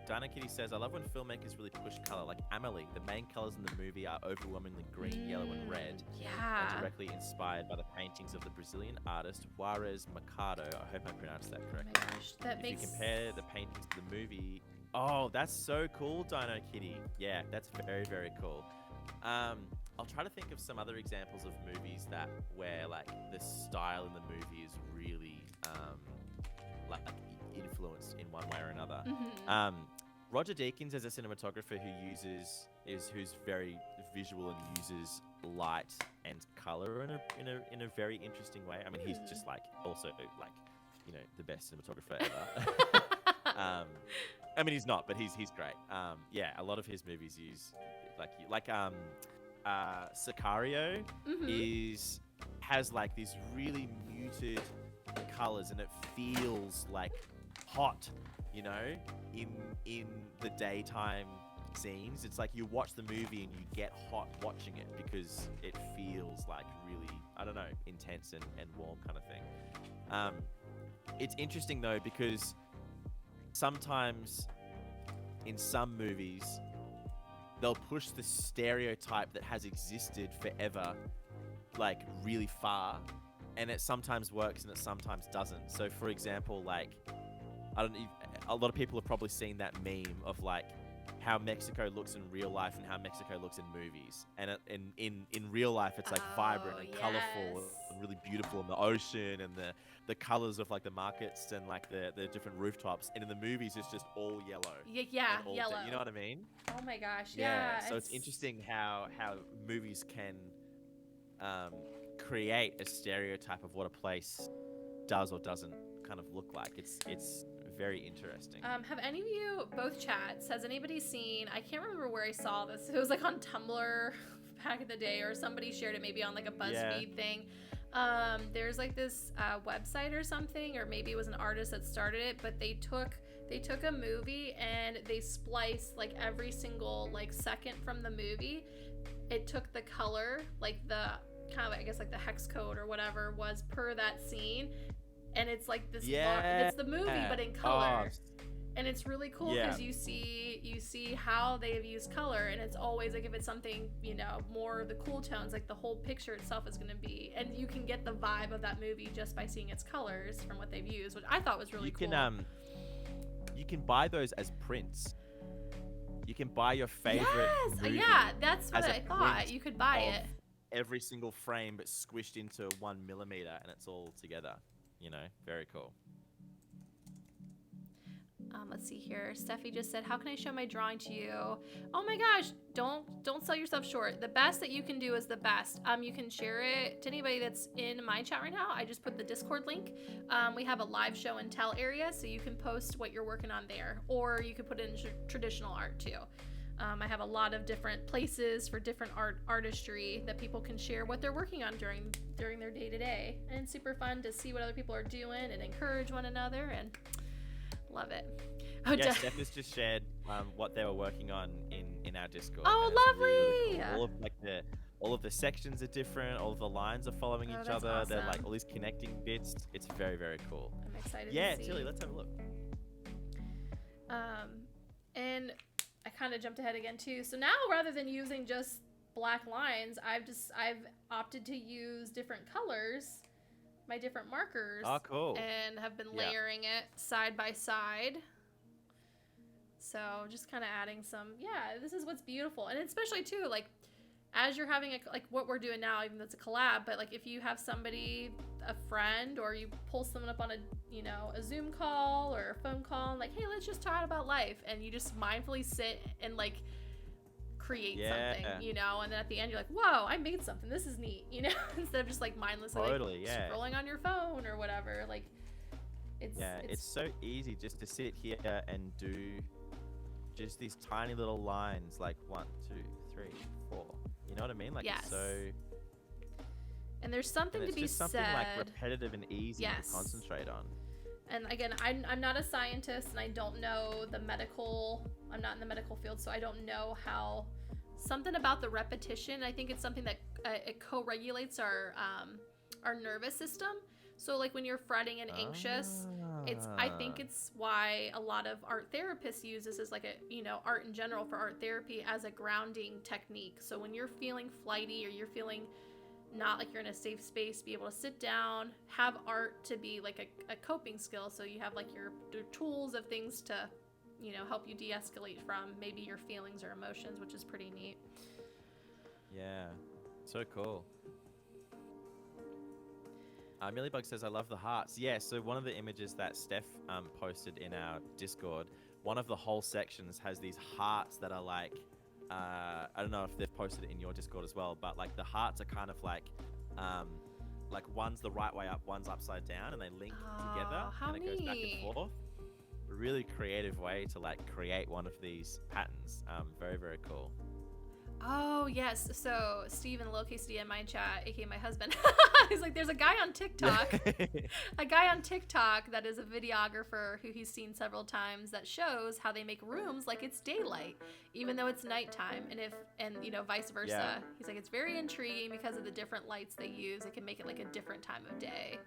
Dinah Kitty says, I love when filmmakers really push color. Like Amelie, the main colors in the movie are overwhelmingly green, yellow, and red. Yeah. And directly inspired by the paintings of the Brazilian artist Juarez Mercado. I hope I pronounced that correctly. Oh my gosh, that makes... If you compare the paintings to the movie... Oh, that's so cool, Dino Kitty. Yeah, that's very, very cool. I'll try to think of some other examples of movies where like the style in the movie is really like influenced in one way or another. Mm-hmm. Roger Deakins is a cinematographer who's very visual and uses light and color in a very interesting way. I mean, he's just like also like, you know, the best cinematographer ever. I mean, he's not, but he's great. Yeah, a lot of his movies use like Sicario has like these really muted colors, and it feels like hot, you know, in the daytime scenes. It's like you watch the movie and you get hot watching it because it feels like really, I don't know, intense and warm kind of thing. It's interesting though, because sometimes in some movies they'll push the stereotype that has existed forever like really far, and it sometimes works and it sometimes doesn't. So for example, like, I don't know, a lot of people have probably seen that meme of like how Mexico looks in real life and how Mexico looks in movies. And in real life, it's like vibrant and colorful and really beautiful, and the ocean and the colors of like the markets and like the different rooftops. And in the movies, it's just all yellow. Yeah, yellow. You know what I mean? Oh my gosh, yeah. So it's interesting how movies can create a stereotype of what a place does or doesn't kind of look like. It's very interesting. Have any of you, both chats, has anybody seen, I can't remember where I saw this, it was like on Tumblr back in the day, or somebody shared it maybe on like a BuzzFeed thing. There's like this website or something, or maybe it was an artist that started it, but they took a movie and they spliced like every single like second from the movie. It took the color, like the kind of, I guess like the hex code or whatever was per that scene, and it's like this it's the movie but in color. And it's really cool because you see how they've used color, and it's always like, if it's something, you know, more of the cool tones, like the whole picture itself is going to be, and you can get the vibe of that movie just by seeing its colors from what they've used, which I thought was really cool. You can buy those as prints. You can buy your favorite movie. Yeah, that's what I thought. You could buy it. Every single frame, but squished into 1 millimeter, and it's all together. You know, very cool. Let's see here. Steffi just said, how can I show my drawing to you? Oh my gosh, don't sell yourself short. The best that you can do is the best. You can share it to anybody that's in my chat right now. I just put the Discord link. We have a live show and tell area, so you can post what you're working on there, or you can put it in traditional art too. I have a lot of different places for different artistry that people can share what they're working on during their day-to-day. And it's super fun to see what other people are doing and encourage one another, and love it. Oh, yeah, Steph has just shared what they were working on in our Discord. Oh, lovely! Really, really cool. All of the sections are different. All of the lines are following each other. Awesome. They're like all these connecting bits. It's very, very cool. I'm excited Yeah, to see. Tilly, let's have a look. And I kind of jumped ahead again too. So now, rather than using just black lines, I've opted to use different colors, my different markers. Oh, cool. And have been layering it side by side. So just kind of adding some, this is what's beautiful. And especially too, like, as you're having like what we're doing now, even though it's a collab, but like if you have somebody, a friend, or you pull someone up on a Zoom call or a phone call, and like, hey, let's just talk about life, and you just mindfully sit and like create something, and then at the end you're like, whoa, I made something, this is neat, instead of just like mindlessly scrolling on your phone or whatever. Like it's so easy just to sit here and do just these tiny little lines, like 1, 2, 3, 4. You know what I mean? Like, it's so... And there's something to be said. Something like repetitive and easy to concentrate on. And again, I'm not a scientist, and I don't know I'm not in the medical field, so I don't know how, something about the repetition, I think it's something that it co-regulates our nervous system. So like when you're fretting and anxious, I think it's why a lot of art therapists use this as like art in general for art therapy as a grounding technique. So when you're feeling flighty or you're feeling not like you're in a safe space, be able to sit down, have art to be like a coping skill. So you have like your tools of things to, help you de-escalate from maybe your feelings or emotions, which is pretty neat. Yeah, so cool. Millybug says, I love the hearts. Yeah, so one of the images that Steph posted in our Discord, one of the whole sections has these hearts that are like, I don't know if they've posted it in your Discord as well, but like the hearts are kind of like one's the right way up, one's upside down, and they link together, and it goes back and forth. A really creative way to like create one of these patterns. Very, very cool. Oh, yes. So Steve in the lowercase d in my chat, aka my husband, he's like, there's a guy on TikTok, that is a videographer who he's seen several times that shows how they make rooms like it's daylight, even though it's nighttime, and vice versa. Yeah. He's like, it's very intriguing because of the different lights they use. It can make it like a different time of day.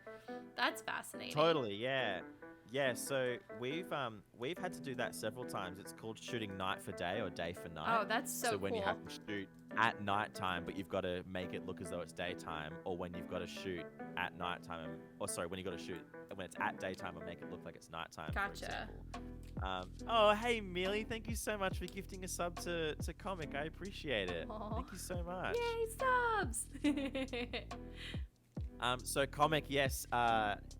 That's fascinating. Totally, yeah. Yeah, so we've had to do that several times. It's called shooting night for day or day for night. Oh, that's so cool. So when you have to shoot at nighttime, but you've got to make it look as though it's daytime, or when you've got to shoot at nighttime, when you got to shoot when it's at daytime and make it look like it's nighttime. Gotcha. Oh, hey, Millie, thank you so much for gifting a sub to Comic. I appreciate it. Aww. Thank you so much. Yay, subs! So Comic, yes,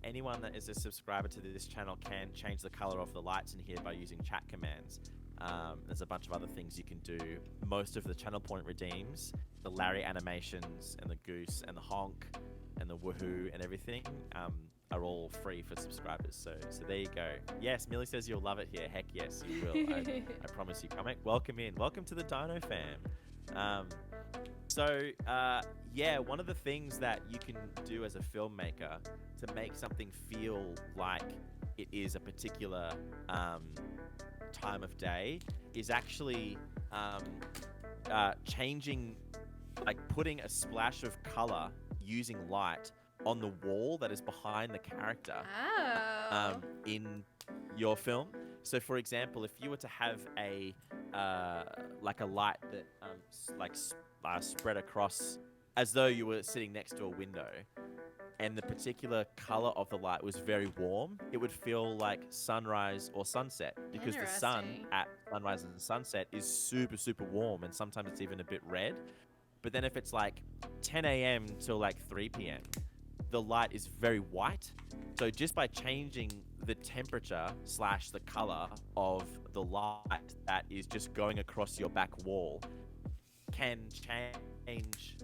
anyone that is a subscriber to this channel can change the color of the lights in here by using chat commands. There's a bunch of other things you can do. Most of the channel point redeems, the Larry animations and the goose and the honk and the woohoo and everything, are all free for subscribers. So there you go. Yes, Millie says you'll love it here. Heck yes, you will. I promise you, Comic. Welcome in. Welcome to the Dino fam. One of the things that you can do as a filmmaker to make something feel like it is a particular time of day is actually changing, like putting a splash of color using light on the wall that is behind the character in your film. So for example, if you were to have a light that spread across as though you were sitting next to a window, and the particular color of the light was very warm, it would feel like sunrise or sunset, because the sun at sunrise and sunset is super, super warm, and sometimes it's even a bit red. But then if it's like 10 a.m. till like 3 p.m., the light is very white. So just by changing the temperature / the color of the light that is just going across your back wall can change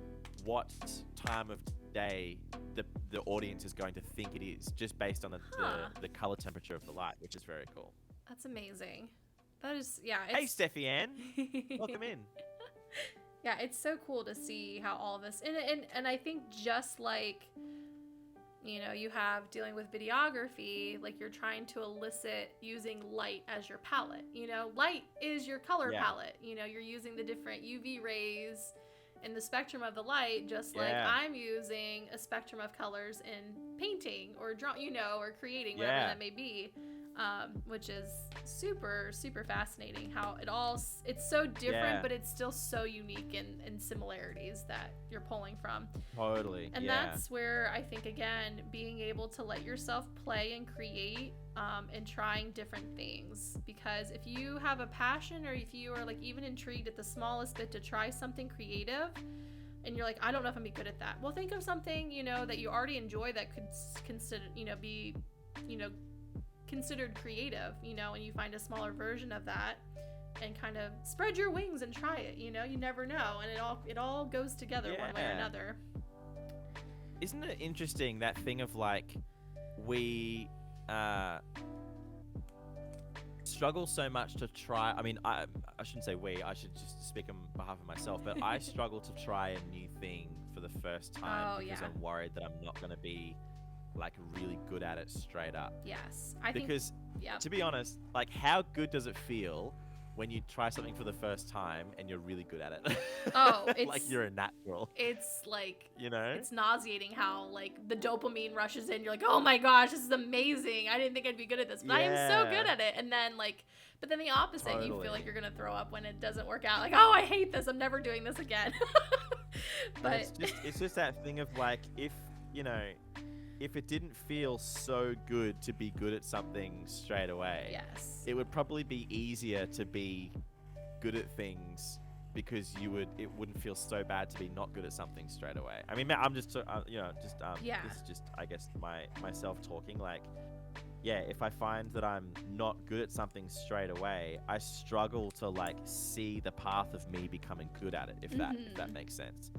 what time of day the audience is going to think it is, just based on the color temperature of the light, which is very cool. That's amazing. That is, yeah. Hey, Steffi Ann. Welcome in. Yeah, it's so cool to see how all of this, and I think just like, you have dealing with videography, like you're trying to elicit using light as your palette. Light is your color palette. You're using the different UV rays in the spectrum of the light, just like I'm using a spectrum of colors in painting or or creating, whatever that may be, which is super, super fascinating how it's so different, but it's still so unique in similarities that you're pulling from. Totally. And that's where I think, again, being able to let yourself play and create and trying different things, because if you have a passion, or if you are like even intrigued at the smallest bit to try something creative and you're like, I don't know if I'm gonna be good at that, well, think of something that you already enjoy that could consider be considered creative, and you find a smaller version of that and kind of spread your wings and try it. You never know, and it all goes together one way or another. Isn't it interesting, that thing of like, we struggle so much to try. I mean, I shouldn't say we, I should just speak on behalf of myself, but I struggle to try a new thing for the first time because I'm worried that I'm not going to be like really good at it straight up. Yes. Because to be honest, like, how good does it feel when you try something for the first time and you're really good at it? Oh, it's like you're a natural. It's like, it's nauseating how like the dopamine rushes in. You're like, oh my gosh, this is amazing. I didn't think I'd be good at this, but I am so good at it. And then but then the opposite, you feel like you're gonna throw up when it doesn't work out. Like, oh, I hate this. I'm never doing this again. But it's just that thing of like, if it didn't feel so good to be good at something straight away, it would probably be easier to be good at things, because it wouldn't feel so bad to be not good at something straight away. I mean, I'm just this is just, I guess, myself talking. Like, if I find that I'm not good at something straight away, I struggle to like see the path of me becoming good at it, if that makes sense.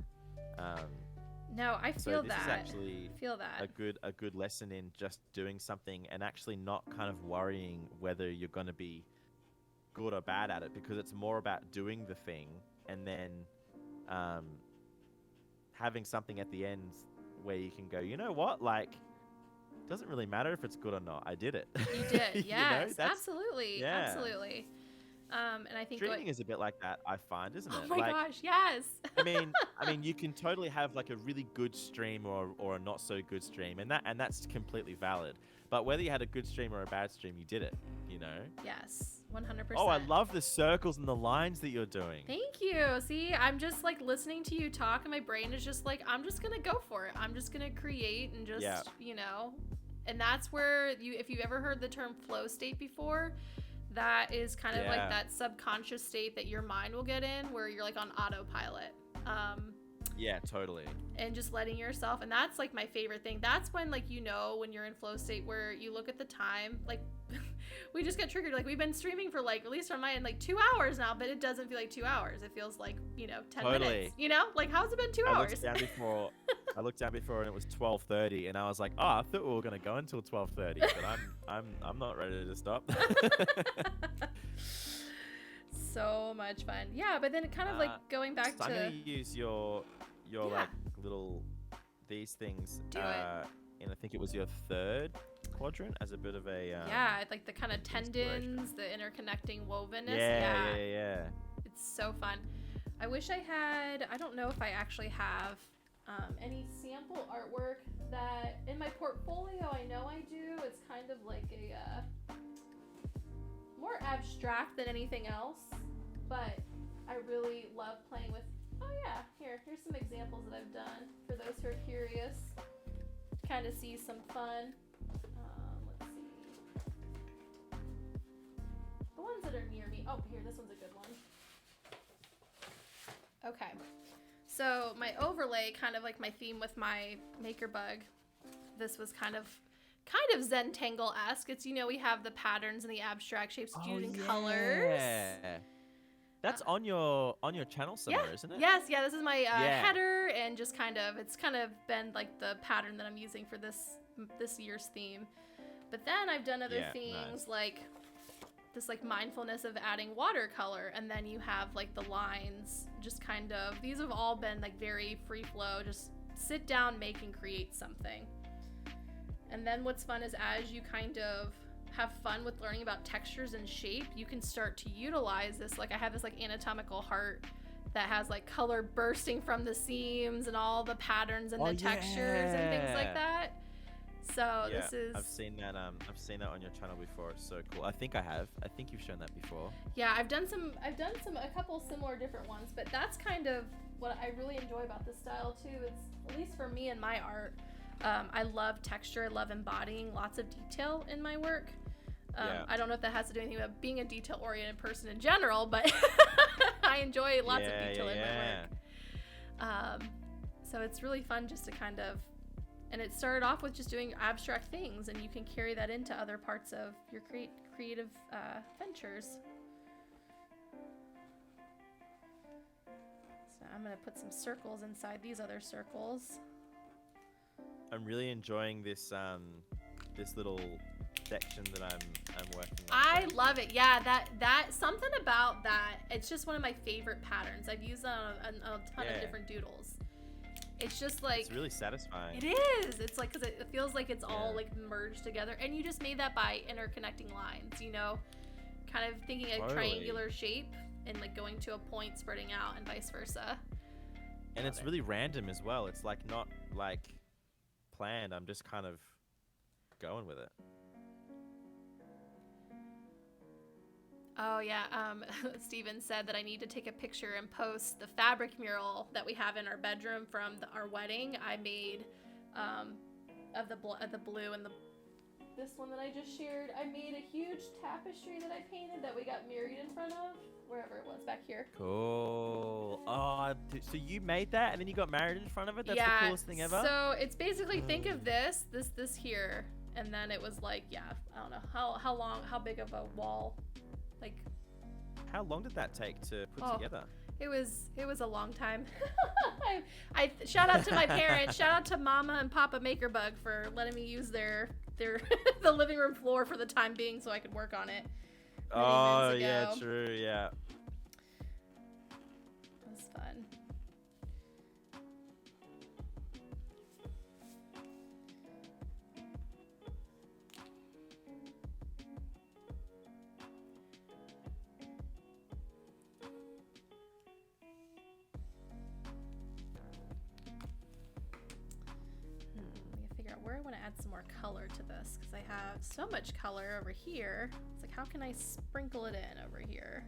No, I feel so this that. is actually feel that. a good lesson in just doing something and actually not kind of worrying whether you're going to be good or bad at it, because it's more about doing the thing and then having something at the end where you can go, you know what, like, it doesn't really matter if it's good or not. I did it. You did, yes, absolutely, absolutely. And I think streaming is a bit like that, I find, isn't it? Oh my gosh, yes. I mean, you can totally have like a really good stream or a not so good stream, and that's completely valid. But whether you had a good stream or a bad stream, you did it. Yes, 100%. Oh, I love the circles and the lines that you're doing. Thank you. See, I'm just like listening to you talk, and my brain is just like, I'm just gonna go for it. I'm just gonna create and just and that's where if you ever heard the term flow state before. That is kind of like that subconscious state that your mind will get in, where you're like on autopilot. Yeah, totally. And just letting yourself, and that's like my favorite thing. That's when like when you're in flow state, where you look at the time, like we just get triggered. Like, we've been streaming for like, at least on my end, like 2 hours now, but it doesn't feel like 2 hours. It feels like 10 minutes. Like, how's it been 2 hours? I looked down before and it was 12:30, and I was like, oh, I thought we were gonna go until 12:30, but I'm not ready to stop. So much fun. Yeah, but then it kind of like going back to. I'm gonna use your like little these things. Do it. And I think it was your third quadrant as a bit of a like the kind of tendons, the interconnecting wovenness. Yeah. It's so fun. I wish I had. I don't know if I actually have any sample artwork that in my portfolio. I know I do. It's kind of like a more abstract than anything else, but I really love playing with. Oh yeah, here's some examples that I've done for those who are curious to kind of see some fun. Let's see. The ones that are near me. Oh, here, this one's a good one. Okay. So my overlay, kind of like my theme with my maker bug, this was kind of kind of Zentangle-esque. It's, we have the patterns and the abstract shapes using colors. That's on your channel somewhere, isn't it? Yes, this is my header, and just it's kind of been like the pattern that I'm using for this year's theme. But then I've done other things like this mindfulness of adding watercolor, and then you have the lines, just these have all been very free flow, just sit down, make and create something. And then what's fun is as you have fun with learning about textures and shape, you can start to utilize this. I have this anatomical heart that has color bursting from the seams and all the patterns and the textures and things like that. So this is. I've seen that on your channel before. It's so cool. I think you've shown that before. Yeah, I've done a couple similar different ones, but that's kind of what I really enjoy about this style too. It's, at least for me and my art, I love texture. I love embodying lots of detail in my work. I don't know if that has to do anything with being a detail-oriented person in general, but I enjoy lots of detail in my work. So it's really fun just to and it started off with just doing abstract things, and you can carry that into other parts of your creative ventures. So I'm going to put some circles inside these other circles. I'm really enjoying this little section that I'm working on. I love it. Yeah, that something about that. It's just one of my favorite patterns. I've used that on a ton of different doodles. It's just it's really satisfying. It is. It's because it feels like it's all merged together, and you just made that by interconnecting lines. Kind of thinking a triangular shape and going to a point, spreading out, and vice versa. And it's really random as well. It's not planned. I'm just kind of going with it. Oh yeah, Steven said that I need to take a picture and post the fabric mural that we have in our bedroom from our wedding. I made of the blue and this one that I just shared. I made a huge tapestry that I painted that we got married in front of, wherever it was back here. Cool. Oh, so you made that and then you got married in front of it? That's the coolest thing ever. So it's basically, think of this here, and then it was I don't know how big of a wall. How long did that take to put together? It was a long time. I shout out to my parents. Shout out to Mama and Papa Makerbug for letting me use their the living room floor for the time being so I could work on it. Oh yeah, true, yeah. It was fun. Where I want to add some more color to this, because I have so much color over here. It's how can I sprinkle it in over here?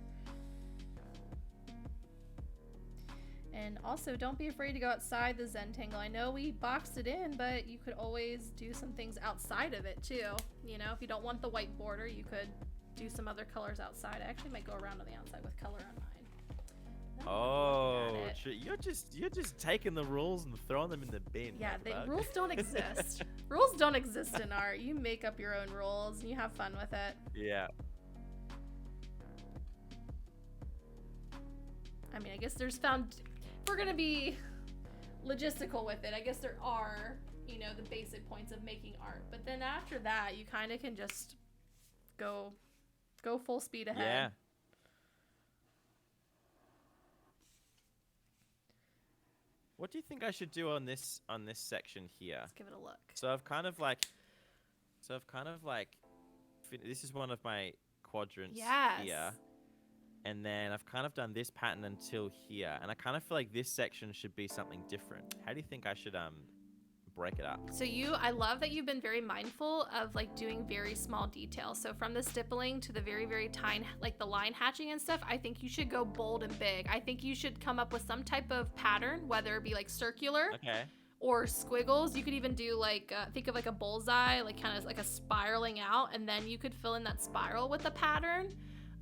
And also, don't be afraid to go outside the Zentangle. I know we boxed it in, but you could always do some things outside of it too. If you don't want the white border, you could do some other colors outside. I actually might go around on the outside with color on mine. Oh, true. You're just taking the rules and throwing them in the bin. Yeah, rules don't exist. Rules don't exist in art. You make up your own rules and you have fun with it. Yeah. I mean, I guess if we're gonna be logistical with it, I guess there are, the basic points of making art. But then after that, you kind of can just go full speed ahead. Yeah. What do you think I should do on this section here? Let's give it a look. So I've kind of this is one of my quadrants here. And then I've kind of done this pattern until here. And I kind of feel like this section should be something different. How do you think I should break it up? So I love that you've been very mindful of doing very small details. So from the stippling to the very, very tiny, the line hatching and stuff, I think you should go bold and big. I think you should come up with some type of pattern, whether it be circular or squiggles. You could even do think of a bullseye, kind of a spiraling out, and then you could fill in that spiral with a pattern.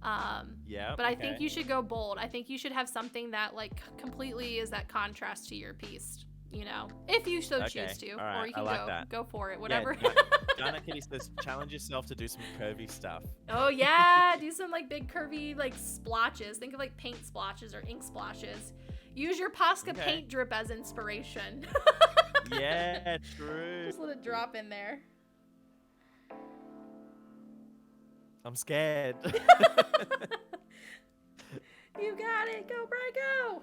But I think you should go bold. I think you should have something that completely is that contrast to your piece. you know, if you so Okay. choose to, All right. or you I can like that. go for it, whatever. Yeah, Dana Kitty says, challenge yourself to do some curvy stuff. Oh yeah, do some like big curvy like splotches. Think of like paint splotches or ink splotches. Use your Posca paint drip as inspiration. Yeah, true. Just let it drop in there. I'm scared. You got it. Go, Bri, go.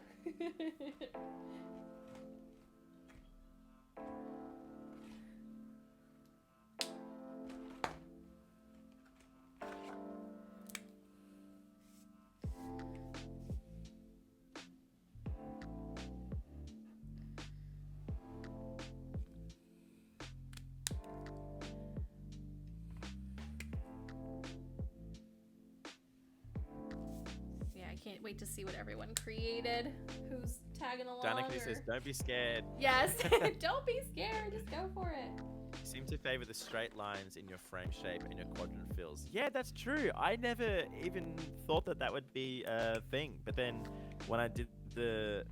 Can't wait to see what everyone created who's tagging along. Danica says, don't be scared. Yes, don't be scared. Just go for it. You seem to favor the straight lines in your frame shape and your quadrant fills. Yeah, that's true. I never even thought that would be a thing. But then when I did the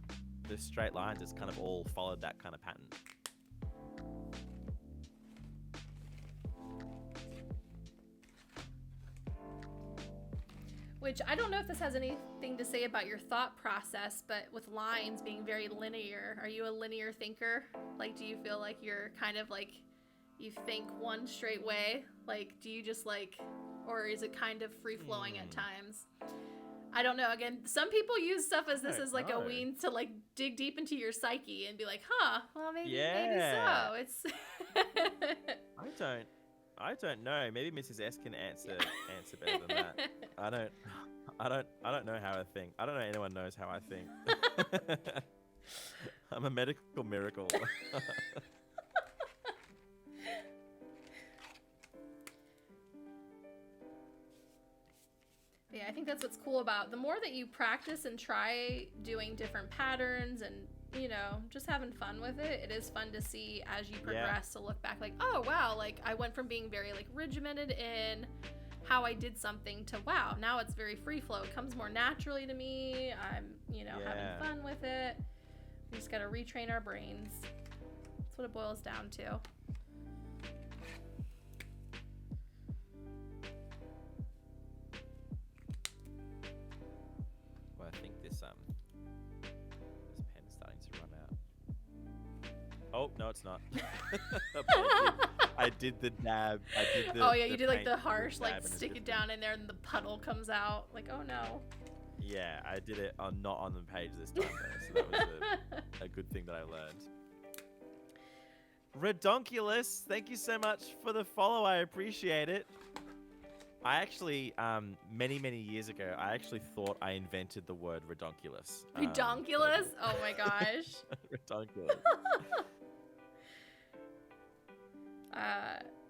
straight lines, it's kind of all followed that kind of pattern. Which I don't know if this has anything to say about your thought process, but with lines being very linear, are you a linear thinker? Like, do you feel like you're kind of like, you think one straight way? Like, do you just like, or is it kind of free-flowing at times? I don't know. Again, some people use stuff as this as like a means to like dig deep into your psyche and be like, huh, well maybe so. It's I don't know. Maybe Mrs. S can answer better than that. I don't know how I think. I don't know anyone knows how I think. I'm a medical miracle. Yeah, I think that's what's cool about the more that you practice and try doing different patterns and, you know, just having fun with it. It is fun to see as you progress to look back like, oh, wow, like I went from being very like regimented in how I did something to, wow, now it's very free flow. It comes more naturally to me. I'm, you know, having fun with it. We just got to retrain our brains. That's what it boils down to. Well, I think this pen's starting to run out. Oh, no, it's not. I did the dab. Oh yeah, you did like the harsh, like stick it down in there and the puddle comes out. Like, oh no. Yeah, I did it not on the page this time though, so that was a good thing that I learned. Redonkulous, thank you so much for the follow. I appreciate it. I actually, many years ago, I actually thought I invented the word redonkulous. Redonkulous? Oh my gosh. Redonkulous.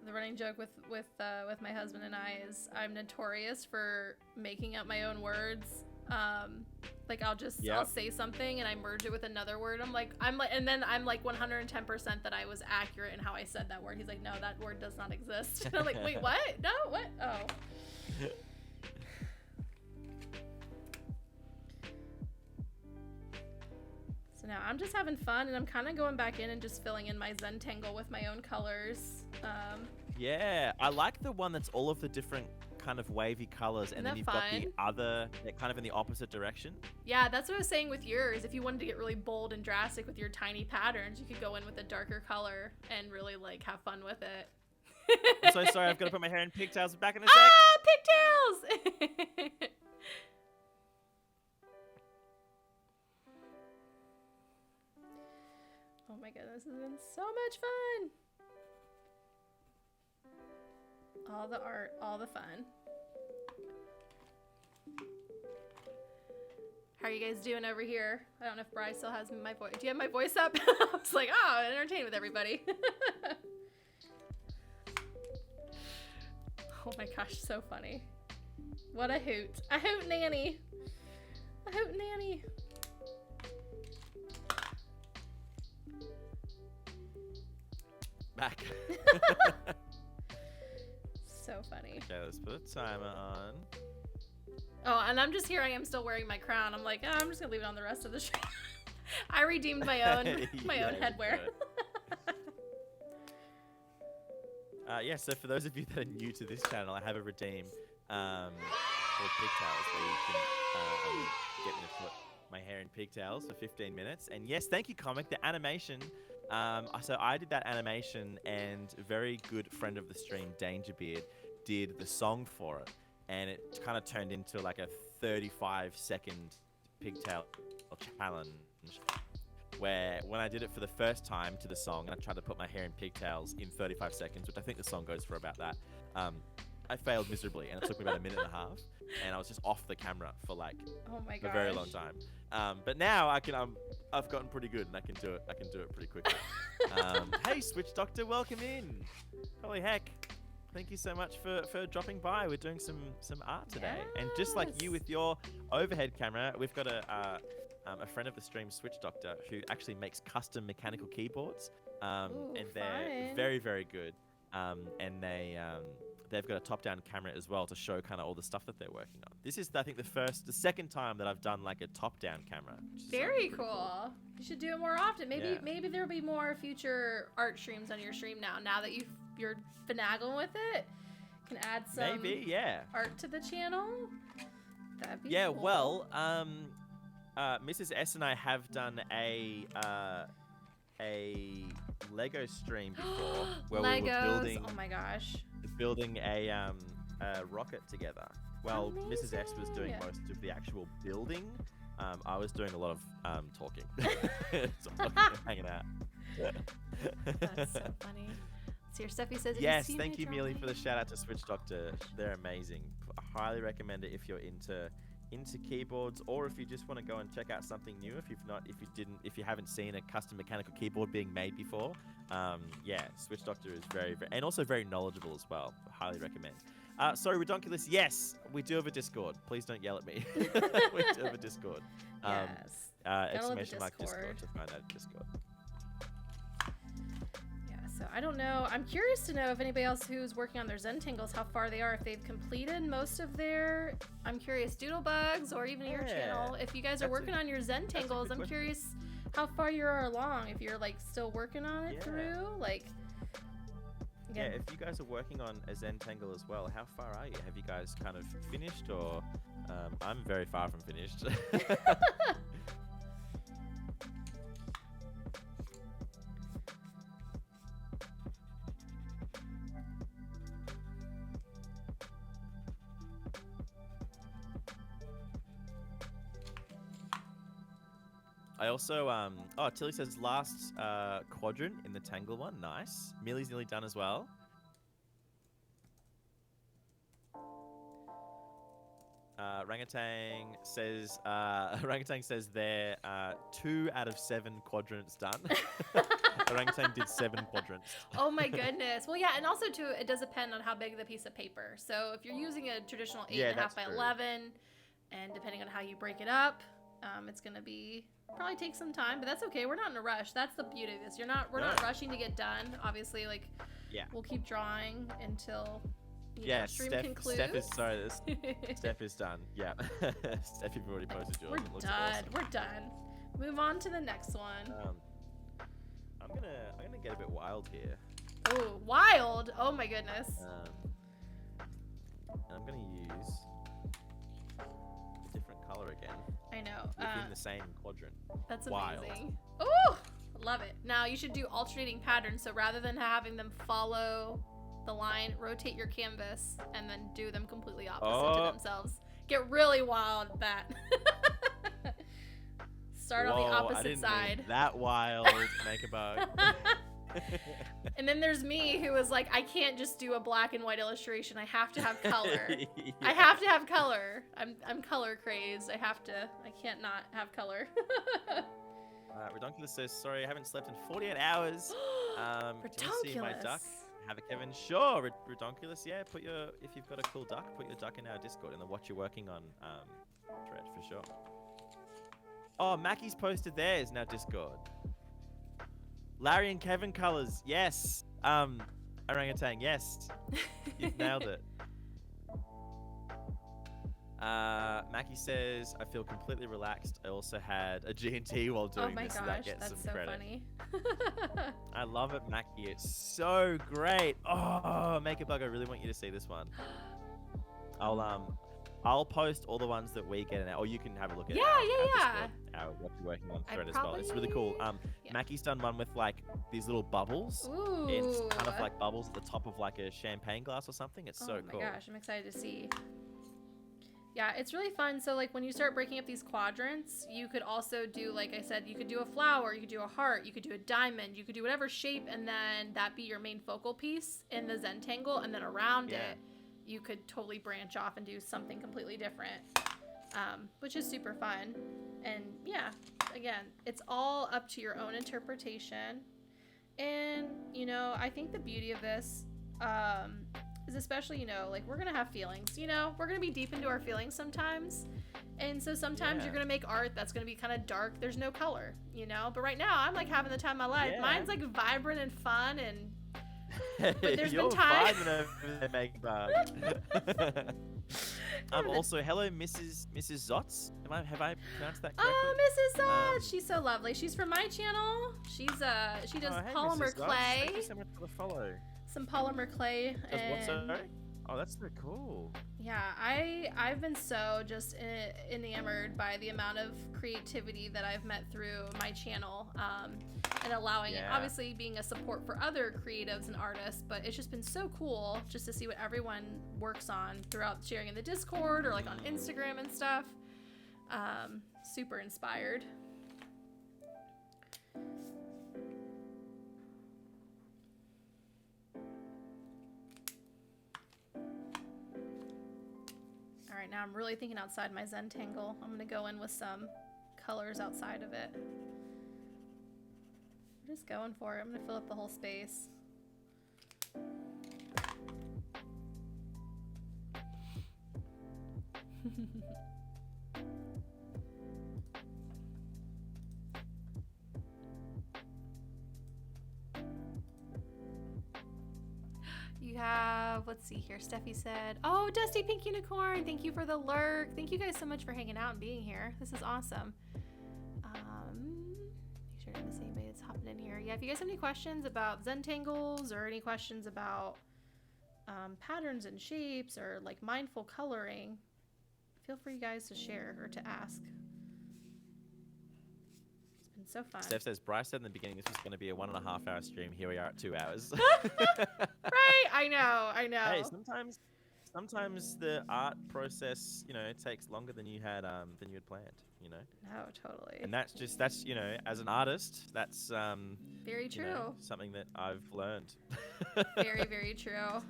The running joke with my husband and I is I'm notorious for making up my own words. Like I'll say something and I merge it with another word. And then I'm like 110% that I was accurate in how I said that word. He's like, no, that word does not exist. And I'm like, wait, what? No, what? Oh. So now I'm just having fun and I'm kind of going back in and just filling in my Zentangle with my own colors. Yeah, I like the one that's all of the different kind of wavy colors, and then you've got the other kind of in the opposite direction. Yeah, that's what I was saying with yours. If you wanted to get really bold and drastic with your tiny patterns, you could go in with a darker color and really like have fun with it. I'm so sorry, I've got to put my hair in pigtails. Back in a sec. Ah, pigtails! Oh my goodness, this has been so much fun. All the art, all the fun. How are you guys doing over here? I don't know if Bri still has my voice. Do you have my voice up? I was like, oh, entertain with everybody. Oh my gosh, so funny. What a hoot. A hoot nanny. A hoot nanny. Back. So funny. Okay, let's put a timer on. Oh, and I'm just here. I am still wearing my crown. I'm like, oh, I'm just gonna leave it on the rest of the show. I redeemed my own Yeah, own you headwear. got yeah, so for those of you that are new to this channel, I have a redeem called Pigtails where you can get me to put my hair in pigtails for 15 minutes. And yes, thank you, Comic. The animation, so I did that animation, and a very good friend of the stream, Dangerbeard, did the song for it. And it kind of turned into like a 35-second pigtail challenge, where when I did it for the first time to the song, I tried to put my hair in pigtails in 35 seconds, which I think the song goes for about that. I failed miserably, and it took me about a minute and a half, and I was just off the camera for like Oh my a gosh. very long time. But now I've gotten pretty good, and I can do it pretty quickly. Hey, Switch Doctor, welcome in. Holy heck. Thank you so much for dropping by. We're doing some art today. Yes. And just like you with your overhead camera, we've got a friend of the stream, Switch Doctor, who actually makes custom mechanical keyboards. Ooh, and they're very, very good. And they've got a top-down camera as well to show kind of all the stuff that they're working on. This is, I think, the second time that I've done like a top-down camera. Very cool. You should do it more often. Maybe there'll be more future art streams on your stream now. Now that you're finagling with it, can add some art to the channel. That'd be cool. Well, Mrs. S and I have done a Lego stream before where Legos. we were building a rocket together. Well, Amazing. Mrs. S was doing most of the actual building. I was doing a lot of talking. So I'm not hanging out. That's so funny. So your Steffi says, yes, thank you, Mealy, for the shout out to Switch Doctor. They're amazing. I highly recommend it if you're into keyboards, or if you just want to go and check out something new. If you haven't seen a custom mechanical keyboard being made before, Switch Doctor is very, and also very knowledgeable as well. Highly recommend. Sorry, Redonkulous. Yes, we do have a Discord. Please don't yell at me. We do have a Discord. Yes. Exclamation mark Discord to find out Discord. So I don't know. I'm curious to know if anybody else who's working on their Zentangles, how far they are, if they've completed most of their, I'm curious, Doodlebugs, or even your channel. If you guys are working on your Zentangles, I'm curious how far you are along. If you're like still working on it through, like. Again. Yeah, if you guys are working on a Zentangle as well, how far are you? Have you guys kind of finished, or I'm very far from finished. I also, Tilly says last quadrant in the Tangle one. Nice. Millie's nearly done as well. Rangatang says they're 2 out of 7 quadrants done. Orangutan did 7 quadrants. Oh my goodness. Well, yeah, and also too, it does depend on how big the piece of paper. So if you're using a traditional 8.5 by 11, and depending on how you break it up, it's gonna probably take some time, but that's okay. We're not in a rush. That's the beauty of this. We're not rushing to get done. Obviously, like, we'll keep drawing until stream concludes. Steph is done. Yeah. Steph, you've already posted yours. We're done. Awesome. We're done. Move on to the next one. I'm gonna get a bit wild here. Oh, wild! Oh my goodness. I'm gonna use a different color again. I know. Within the same quadrant. That's wild. Amazing. Oh, love it. Now you should do alternating patterns. So rather than having them follow the line, rotate your canvas and then do them completely opposite to themselves. Get really wild with that. Start on the opposite side. Make that wild, make a bug. And then there's me who was like, I can't just do a black and white illustration. I have to have color. I have to have color. I'm color crazed. I can't not have color. Redonkulous says, sorry, I haven't slept in 48 hours. Can you see my duck? Have a Kevin. Sure, Redonkulous. Yeah, if you've got a cool duck, put your duck in our Discord and then what you're working on thread for sure. Oh, Mackie's posted theirs in our Discord. Larry and Kevin colors. Yes. Orangutan. Yes. You've nailed it. Mackie says, I feel completely relaxed. I also had a G&T while Oh doing my this, so gosh, that gets that's some so credit. funny. I love it, Mackie. It's so great. Oh, Make a Bug, I really want you to see this one. I'll post all the ones that we get in, or you can have a look at our Discord, what you're working on thread as well. It's really cool. Mackie's done one with like these little bubbles. Ooh. It's kind of like bubbles at the top of like a champagne glass or something. It's so cool. Oh my gosh, I'm excited to see. Yeah, it's really fun. So like when you start breaking up these quadrants, you could also do, like I said, you could do a flower, you could do a heart, you could do a diamond, you could do whatever shape, and then that be your main focal piece in the Zentangle, and then around it, you could totally branch off and do something completely different, which is super fun. And yeah, again, it's all up to your own interpretation. And, you know, I think the beauty of this, is especially, you know, like we're gonna have feelings, you know, we're gonna be deep into our feelings sometimes, and so sometimes you're gonna make art that's gonna be kind of dark, there's no color, you know, but right now I'm like having the time of my life. Mine's like vibrant and fun, and but there's been times Make Bug. Also, hello, Mrs. Zotz. Have I pronounced that correctly? Oh, Mrs. Zotz, she's so lovely. She's from my channel. She does polymer clay. Thank you so much for the follow. Some polymer clay. Oh, that's so cool. Yeah, I've been so just enamored by the amount of creativity that I've met through my channel, and allowing it, obviously being a support for other creatives and artists, but it's just been so cool just to see what everyone works on throughout, sharing in the Discord or like on Instagram and stuff. Super inspired. All right, now I'm really thinking outside my Zentangle. I'm gonna go in with some colors outside of it. I'm just going for it. I'm gonna fill up the whole space. You have, let's see here, Steffi said, oh, Dusty Pink Unicorn, thank you for the lurk. Thank you guys so much for hanging out and being here. This is awesome. Make sure I didn't miss anybody that's hopping in here. Yeah, if you guys have any questions about Zentangles or any questions about patterns and shapes or like mindful coloring, feel free, guys, to share or to ask. So fun. Steph says, Bryce said in the beginning this was going to be a 1.5 hour stream. Here we are at 2 hours. Right? I know. Hey, sometimes the art process, you know, takes longer than you had planned, you know? No, totally. And that's you know, as an artist, that's very true. You know, something that I've learned. Very, very true.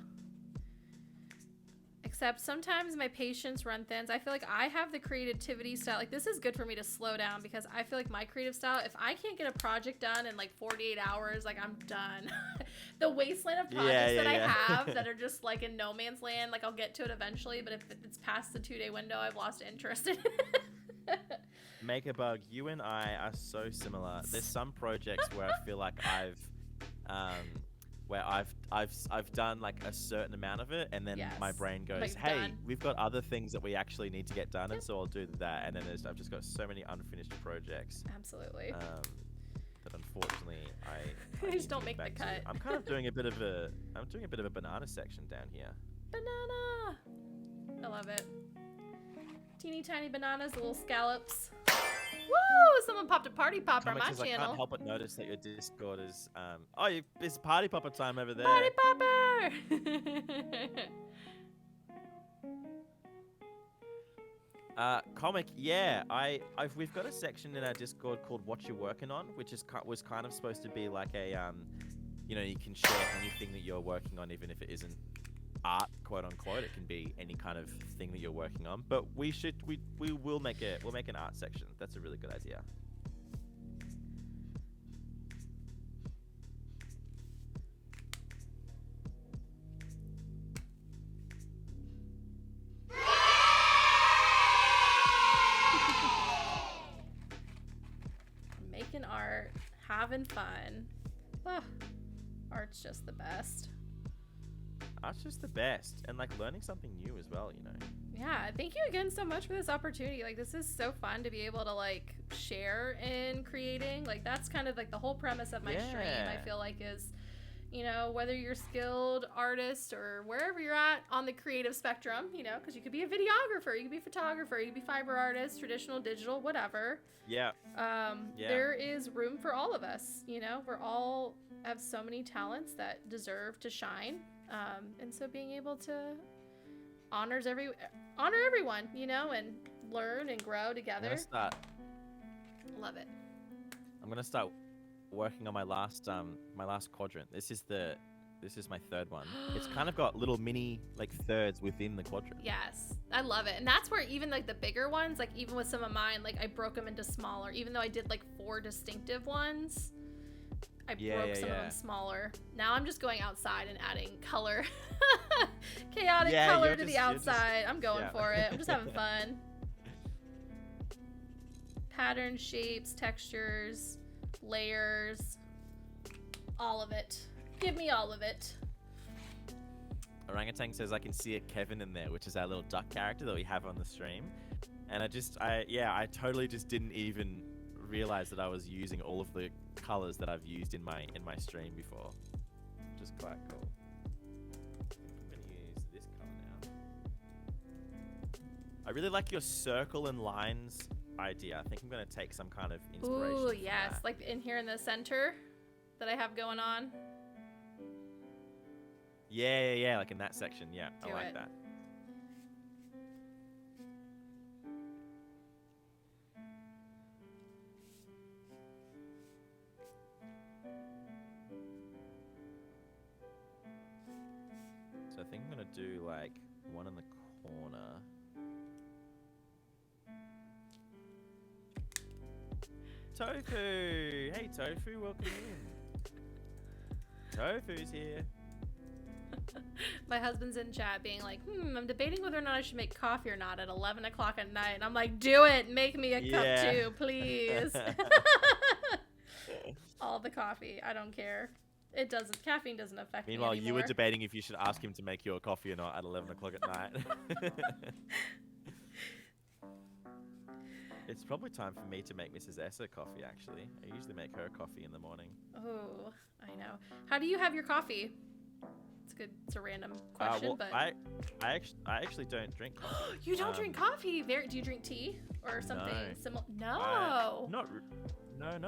Except sometimes my patience run thin. I feel like I have the creativity style. Like, this is good for me to slow down because I feel like my creative style, if I can't get a project done in like 48 hours, like I'm done. The wasteland of projects that I have that are just like in no man's land, like I'll get to it eventually, but if it's past the 2-day window, I've lost interest in it. Make a Bug, you and I are so similar. There's some projects where I feel like I've done like a certain amount of it, and then my brain goes, like, hey, we've got other things that we actually need to get done, and so I'll do that. And then I've just got so many unfinished projects. Absolutely. That unfortunately I just don't make the cut. I'm kind of doing a bit of a banana section down here. Banana. I love it. Teeny tiny bananas, little scallops. Woo! Someone popped a party popper on my channel. I can't help but notice that your Discord is it's party popper time over there. Party popper. Comic, we've got a section in our Discord called What You're Working On, which was kind of supposed to be like a you know, you can share anything that you're working on, even if it isn't art, quote unquote. It can be any kind of thing that you're working on, but we'll make an art section. That's a really good idea. Making art, having fun. Oh, art's just the best. Art's just the best, and like learning something new as well, you know. Yeah, thank you again so much for this opportunity. Like, this is so fun to be able to like share in creating. Like, that's kind of like the whole premise of my stream. I feel like is, you know, whether you're a skilled artist or wherever you're at on the creative spectrum, you know, because you could be a videographer, you could be a photographer, you could be fiber artist, traditional, digital, whatever. Yeah. There is room for all of us. You know, we're all have so many talents that deserve to shine. And so being able to honor everyone, you know, and learn and grow together. Love it. I'm gonna start working on my last quadrant. This is my third one. It's kind of got little mini like thirds within the quadrant. Yes, I love it. And that's where even like the bigger ones, like even with some of mine, like I broke them into smaller. Even though I did like 4 distinctive ones, I broke some of them smaller. Now I'm just going outside and adding color, chaotic color to the outside. I'm going for it. I'm just having fun. Patterns, shapes, textures, layers, all of it. Give me all of it. Orangutan says I can see a Kevin in there, which is our little duck character that we have on the stream. And I totally just didn't even realize that I was using all of the colors that I've used in my stream before. Which is quite cool. I'm gonna use this color now. I really like your circle and lines idea. I think I'm gonna take some kind of inspiration. Ooh, yes, that. Like in here in the center that I have going on. Yeah, like in that section. Yeah, I like that. So I think I'm gonna do like one in the corner. Tofu! Hey Tofu, welcome in. Tofu's here. My husband's in chat being like, I'm debating whether or not I should make coffee or not at 11 o'clock at night. And I'm like, do it. Make me a cup too, please. All the coffee. I don't care. Caffeine doesn't affect me anymore. Meanwhile, you were debating if you should ask him to make you a coffee or not at 11 o'clock at night. It's probably time for me to make Mrs. S a coffee, actually. I usually make her coffee in the morning. Oh, I know. How do you have your coffee? It's a random question, but I actually don't drink coffee. You don't drink coffee? Do you drink tea or something similar? No. Not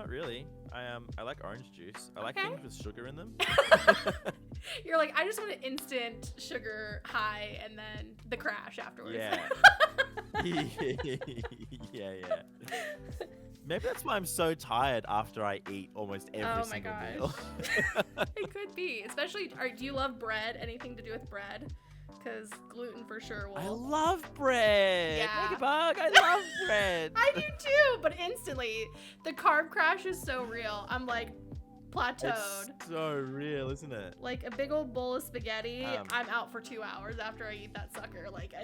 really. I like orange juice. I like things with sugar in them. You're like, I just want an instant sugar high and then the crash afterwards. Yeah. yeah. Maybe that's why I'm so tired after I eat almost every single meal. It could be. Especially, do you love bread? Anything to do with bread? Because gluten for sure will. I love bread. Yeah. Bug, I love bread. I do too, but instantly. The carb crash is so real. I'm like plateaued. It's so real, isn't it? Like a big old bowl of spaghetti, I'm out for 2 hours after I eat that sucker. Like,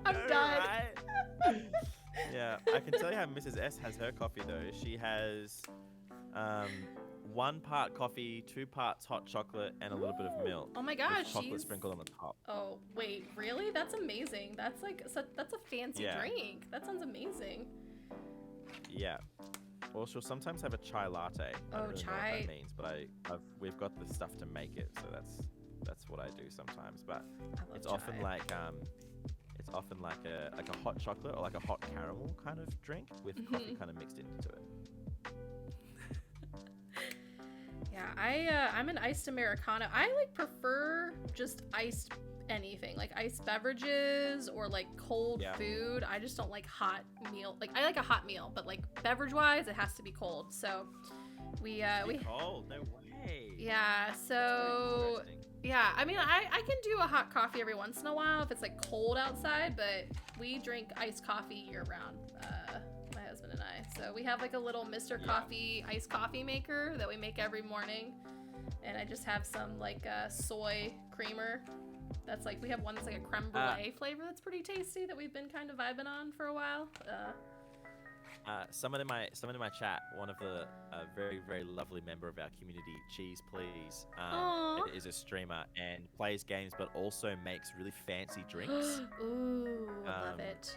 I'm done. Right? Yeah, I can tell you how Mrs. S has her coffee though. She has 1 part coffee, 2 parts hot chocolate, and a little bit of milk. Oh my gosh, chocolate sprinkled on the top. Oh wait, really? That's amazing. That's like that's a fancy drink. That sounds amazing. Yeah. Or she'll sometimes have a chai latte. I don't really know what that means, but we've got the stuff to make it, so that's what I do sometimes. But it's often like a hot chocolate or like a hot caramel kind of drink with coffee kind of mixed into it. Yeah, I'm an iced Americano. I like prefer just iced anything, like iced beverages or like cold food. I just don't like hot meal. Like I like a hot meal, but like beverage wise, it has to be cold. So we cold, no way. Yeah, so yeah, I mean I can do a hot coffee every once in a while if it's like cold outside, but we drink iced coffee year round. My husband and I. So we have like a little Mr. Coffee iced coffee maker that we make every morning, and I just have some like soy creamer. That's like, we have one that's like a creme brulee flavor that's pretty tasty that we've been kind of vibing on for a while. someone in my chat, one of the very very lovely member of our community, Cheese Please, Aw. is a streamer and plays games, but also makes really fancy drinks. Ooh, love Um, it.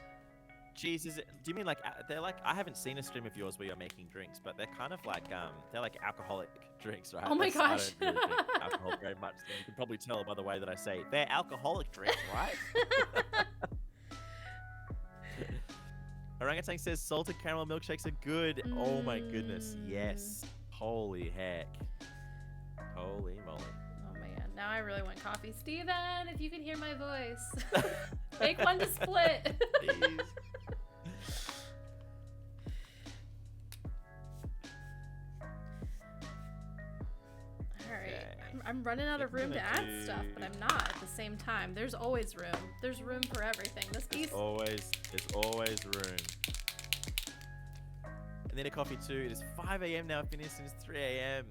Cheese, do you mean like they're like, I haven't seen a stream of yours where you're making drinks, but they're kind of like they're like alcoholic drinks, right? Oh my gosh. I don't really drink alcohol very much. So you can probably tell by the way that I say they're alcoholic drinks, right? Orangutan says salted caramel milkshakes are good. Oh my goodness, yes. Holy heck. Holy moly. Oh man, now I really want coffee. Steven, if you can hear my voice, make one to split. Please. Alright, Okay. I'm running out of I'm room to gonna add do- stuff, but I'm not at the same time. There's always room. There's room for everything. This piece. There's always room. And then a coffee too. It is 5 a.m. now. I've been here since 3 a.m.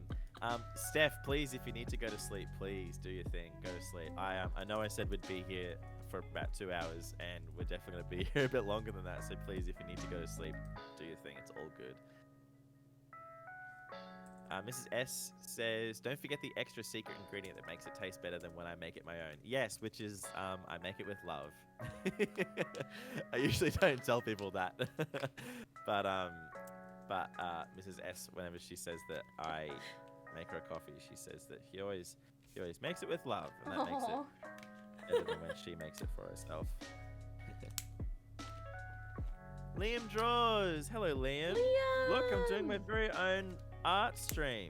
Steph, please, if you need to go to sleep, please do your thing. Go to sleep. I know I said we'd be here for about 2 hours, and we're definitely going to be here a bit longer than that. So please, if you need to go to sleep, do your thing. It's all good. Mrs. S says, don't forget the extra secret ingredient that makes it taste better than when I make it my own. Yes, which is I make it with love. I usually don't tell people that. but Mrs. S, whenever she says that I make her a coffee, she says that he always makes it with love, and that makes it Aw. better than when she makes it for herself. Liam Draws. Hello, Liam. Look, I'm doing my very own art stream.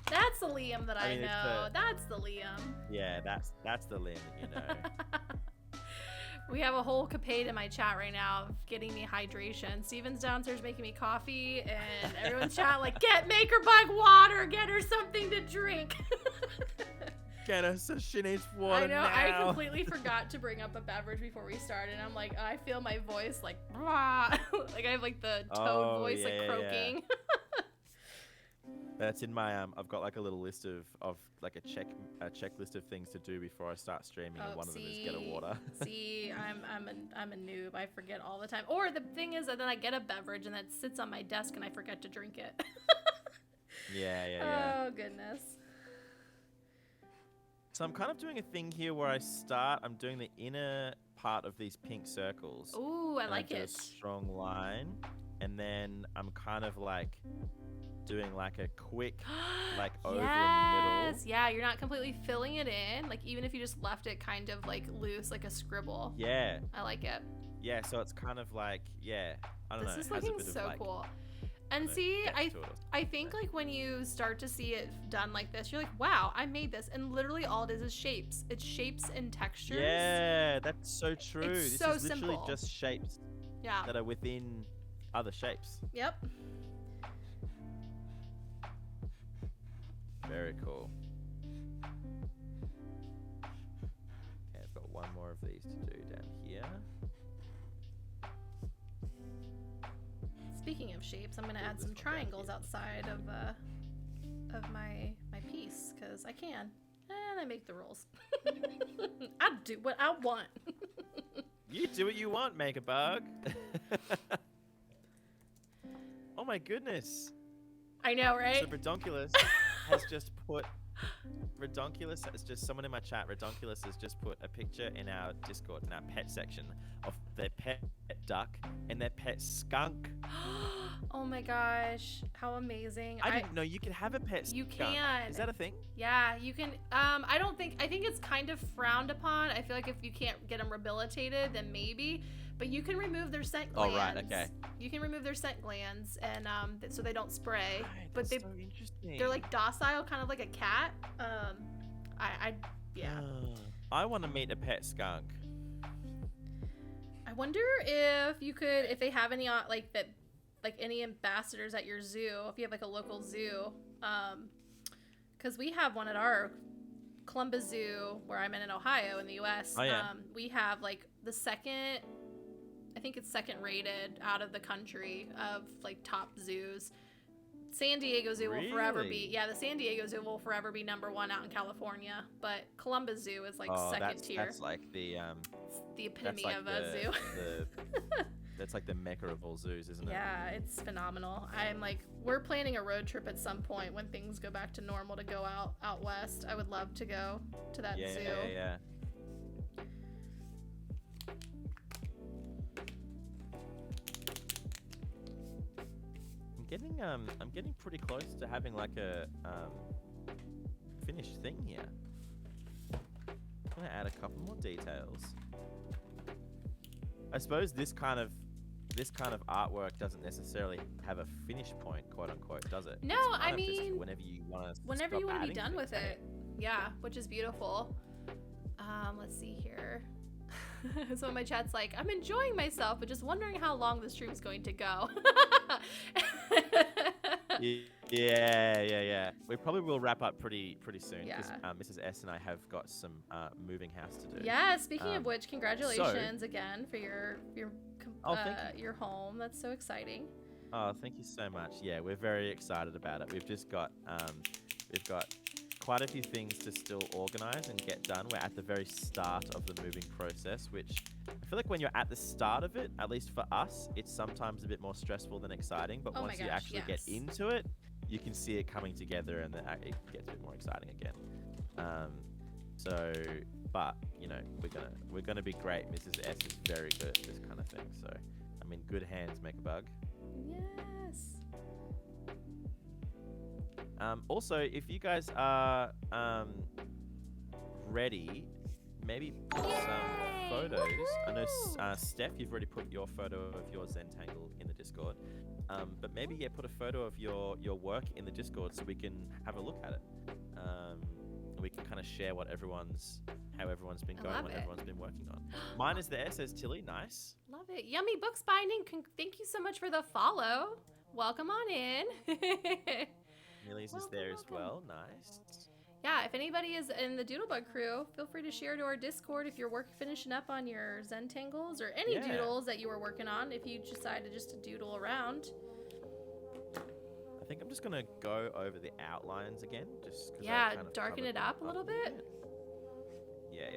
That's the Liam that I mean, it's know. the- That's the Liam. Yeah, that's the Liam that you know. We have a whole capade in my chat right now of getting me hydration. Steven's downstairs making me coffee, and everyone's chat like, get Maker Bug water, get her something to drink. Get her so she needs water I know, now. I completely forgot to bring up a beverage before we started. I'm like, I feel my voice like, rah. Like I have like the toad voice yeah, like yeah. croaking. That's in my I've got like a little list of like a checklist of things to do before I start streaming, and one of them is get a water. See, I'm a noob. I forget all the time. Or the thing is that then I get a beverage and it sits on my desk and I forget to drink it. Yeah. Oh goodness. So I'm kind of doing a thing here where I'm doing the inner part of these pink circles. Ooh, I and like do a it. strong line, and then I'm kind of like doing like a quick like over in the middle. Yeah, you're not completely filling it in. Like even if you just left it kind of like loose, like a scribble. Yeah. I like it. Yeah, so it's kind of like, I don't know. This is it has a looking bit of, so like, cool. And know, see, depth to it or I think like when you start to see it done like this, you're like, wow, I made this. And literally all it is shapes. It's shapes and textures. Yeah, that's so true. It's This so is literally simple. just shapes Yeah. that are within other shapes. Yep. Very cool. Okay, I've got one more of these to do down here. Speaking of shapes, I'm gonna add this some one down triangles here. outside of my piece because I can, and I make the rules. I do what I want. You do what you want, Make a Bug. Oh my goodness. I know, right? So Redonkulous has just put someone in my chat. Redonkulous has just put a picture in our Discord, in our pet section, of their pet duck and their pet skunk. Oh my gosh, how amazing! I didn't know you could have a pet skunk. You can. Is that a thing? Yeah, you can. I think it's kind of frowned upon. I feel like if you can't get them rehabilitated, then maybe. But you can remove their scent glands. Oh, right, okay. You can remove their scent glands, and so they don't spray. Right, but that's so interesting. they're like docile, kind of like a cat. Yeah. I want to meet a pet skunk. I wonder if they have any any ambassadors at your zoo, if you have like a local zoo, because we have one at our Columbus Zoo where I'm in Ohio in the U.S. Oh, yeah. We have like the second, I think it's second rated out of the country of like top zoos. San Diego Zoo will forever be, the San Diego Zoo will forever be #1 out in California, but Columbus Zoo is like second tier. That's like the It's the epitome that's like of a zoo. That's like the mecca of all zoos, isn't it? Yeah, it's phenomenal. I'm like, we're planning a road trip at some point when things go back to normal to go out west. I would love to go to that zoo. Yeah. I'm getting pretty close to having like a finished thing here. I'm gonna add a couple more details. I suppose this kind of artwork doesn't necessarily have a finish point, quote unquote, does it? No, I mean, whenever you want to be done with it. Yeah, which is beautiful. Let's see here. So my chat's like, I'm enjoying myself, but just wondering how long the stream's going to go. Yeah. We probably will wrap up pretty soon because Yeah. Mrs. S and I have got some moving house to do. Yeah, speaking of which, congratulations again for your home. That's so exciting. Oh, thank you so much. Yeah, we're very excited about it. We've just got quite a few things to still organize and get done. We're at the very start of the moving process, which I feel like when you're at the start of it, at least for us, it's sometimes a bit more stressful than exciting. But once you actually get into it, you can see it coming together, and then it gets a bit more exciting again. But you know, we're gonna be great. Mrs. S is very good at this kind of thing, so I'm in good hands, Make-A-Bug. Yes. Also, if you guys are ready, maybe put some photos. Woohoo! I know, Steph, you've already put your photo of your Zentangle in the Discord. But maybe, put a photo of your work in the Discord so we can have a look at it. We can kind of share how everyone's been going, what everyone's been working on. Mine is there, says Tilly. Nice. Love it. Yummy Books Binding. Thank you so much for the follow. Welcome on in. Millie's is there as well. Nice. Yeah, if anybody is in the Doodlebug crew, feel free to share to our Discord if you're finishing up on your Zentangles or any doodles that you were working on, if you decided just to doodle around. I think I'm just going to go over the outlines again. Just darken it up a little bit. Yeah.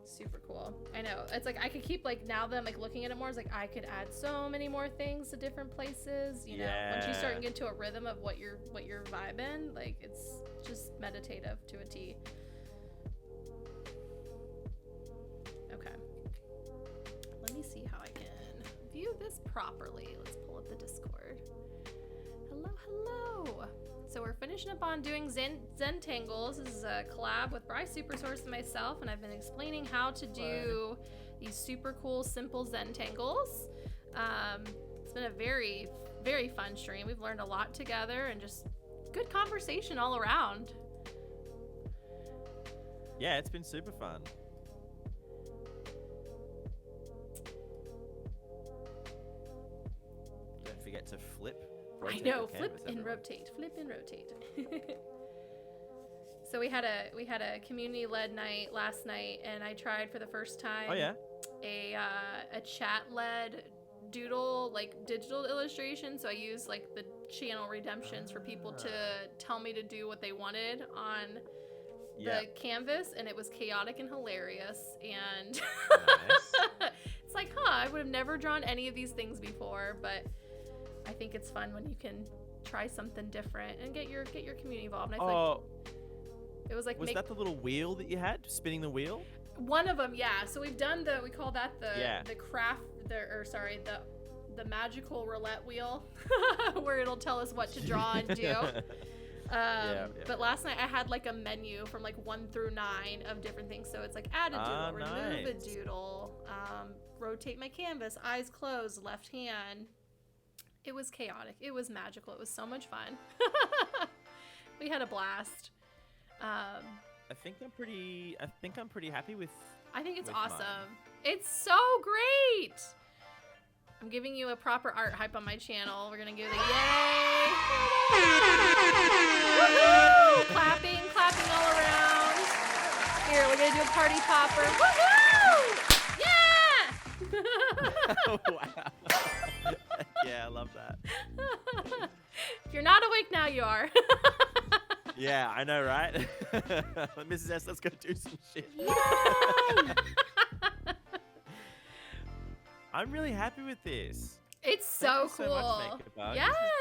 Super cool. I know. It's like I could keep now that I'm looking at it more, it's like I could add so many more things to different places. You know, once you start to get into a rhythm of what you're vibing, it's just meditative to a T. Okay. Let me see how I can view this properly. Let's pull up the Discord. Hello. So we're finishing up on doing Zentangles. This is a collab with Bryce Supersource and myself, and I've been explaining how to do these super cool, simple Zentangles. It's been a very, very fun stream. We've learned a lot together and just good conversation all around. Yeah, it's been super fun. Don't forget to flip. I know, flip and rotate. So we had a community-led night last night, and I tried for the first time. Oh yeah. A chat-led doodle, digital illustration. So I used the channel redemptions for people to tell me to do what they wanted on the canvas, and it was chaotic and hilarious. And Nice. it's I would have never drawn any of these things before, but I think it's fun when you can try something different and get your community involved. And I feel it was was that the little wheel that you had, spinning the wheel? One of them, yeah. So we've done we call that the magical roulette wheel, where it'll tell us what to draw and do. But last night I had a menu from 1 through 9 of different things. So it's add a doodle, remove a doodle, rotate my canvas, eyes closed, left hand. It was chaotic. It was magical. It was so much fun. We had a blast. I think I'm pretty happy with. I think it's with awesome. mine. It's so great. I'm giving you a proper art hype on my channel. We're gonna give it a yay. Woohoo! Clapping all around. Here, we're gonna do a party popper. Woohoo! Yeah! Wow. Yeah, I love that. If you're not awake now, you are. Yeah, I know, right? Mrs. S, let's go do some shit. Yay! I'm really happy with this. It's Thank so you so much, cool. Maker Bug. Yeah. This is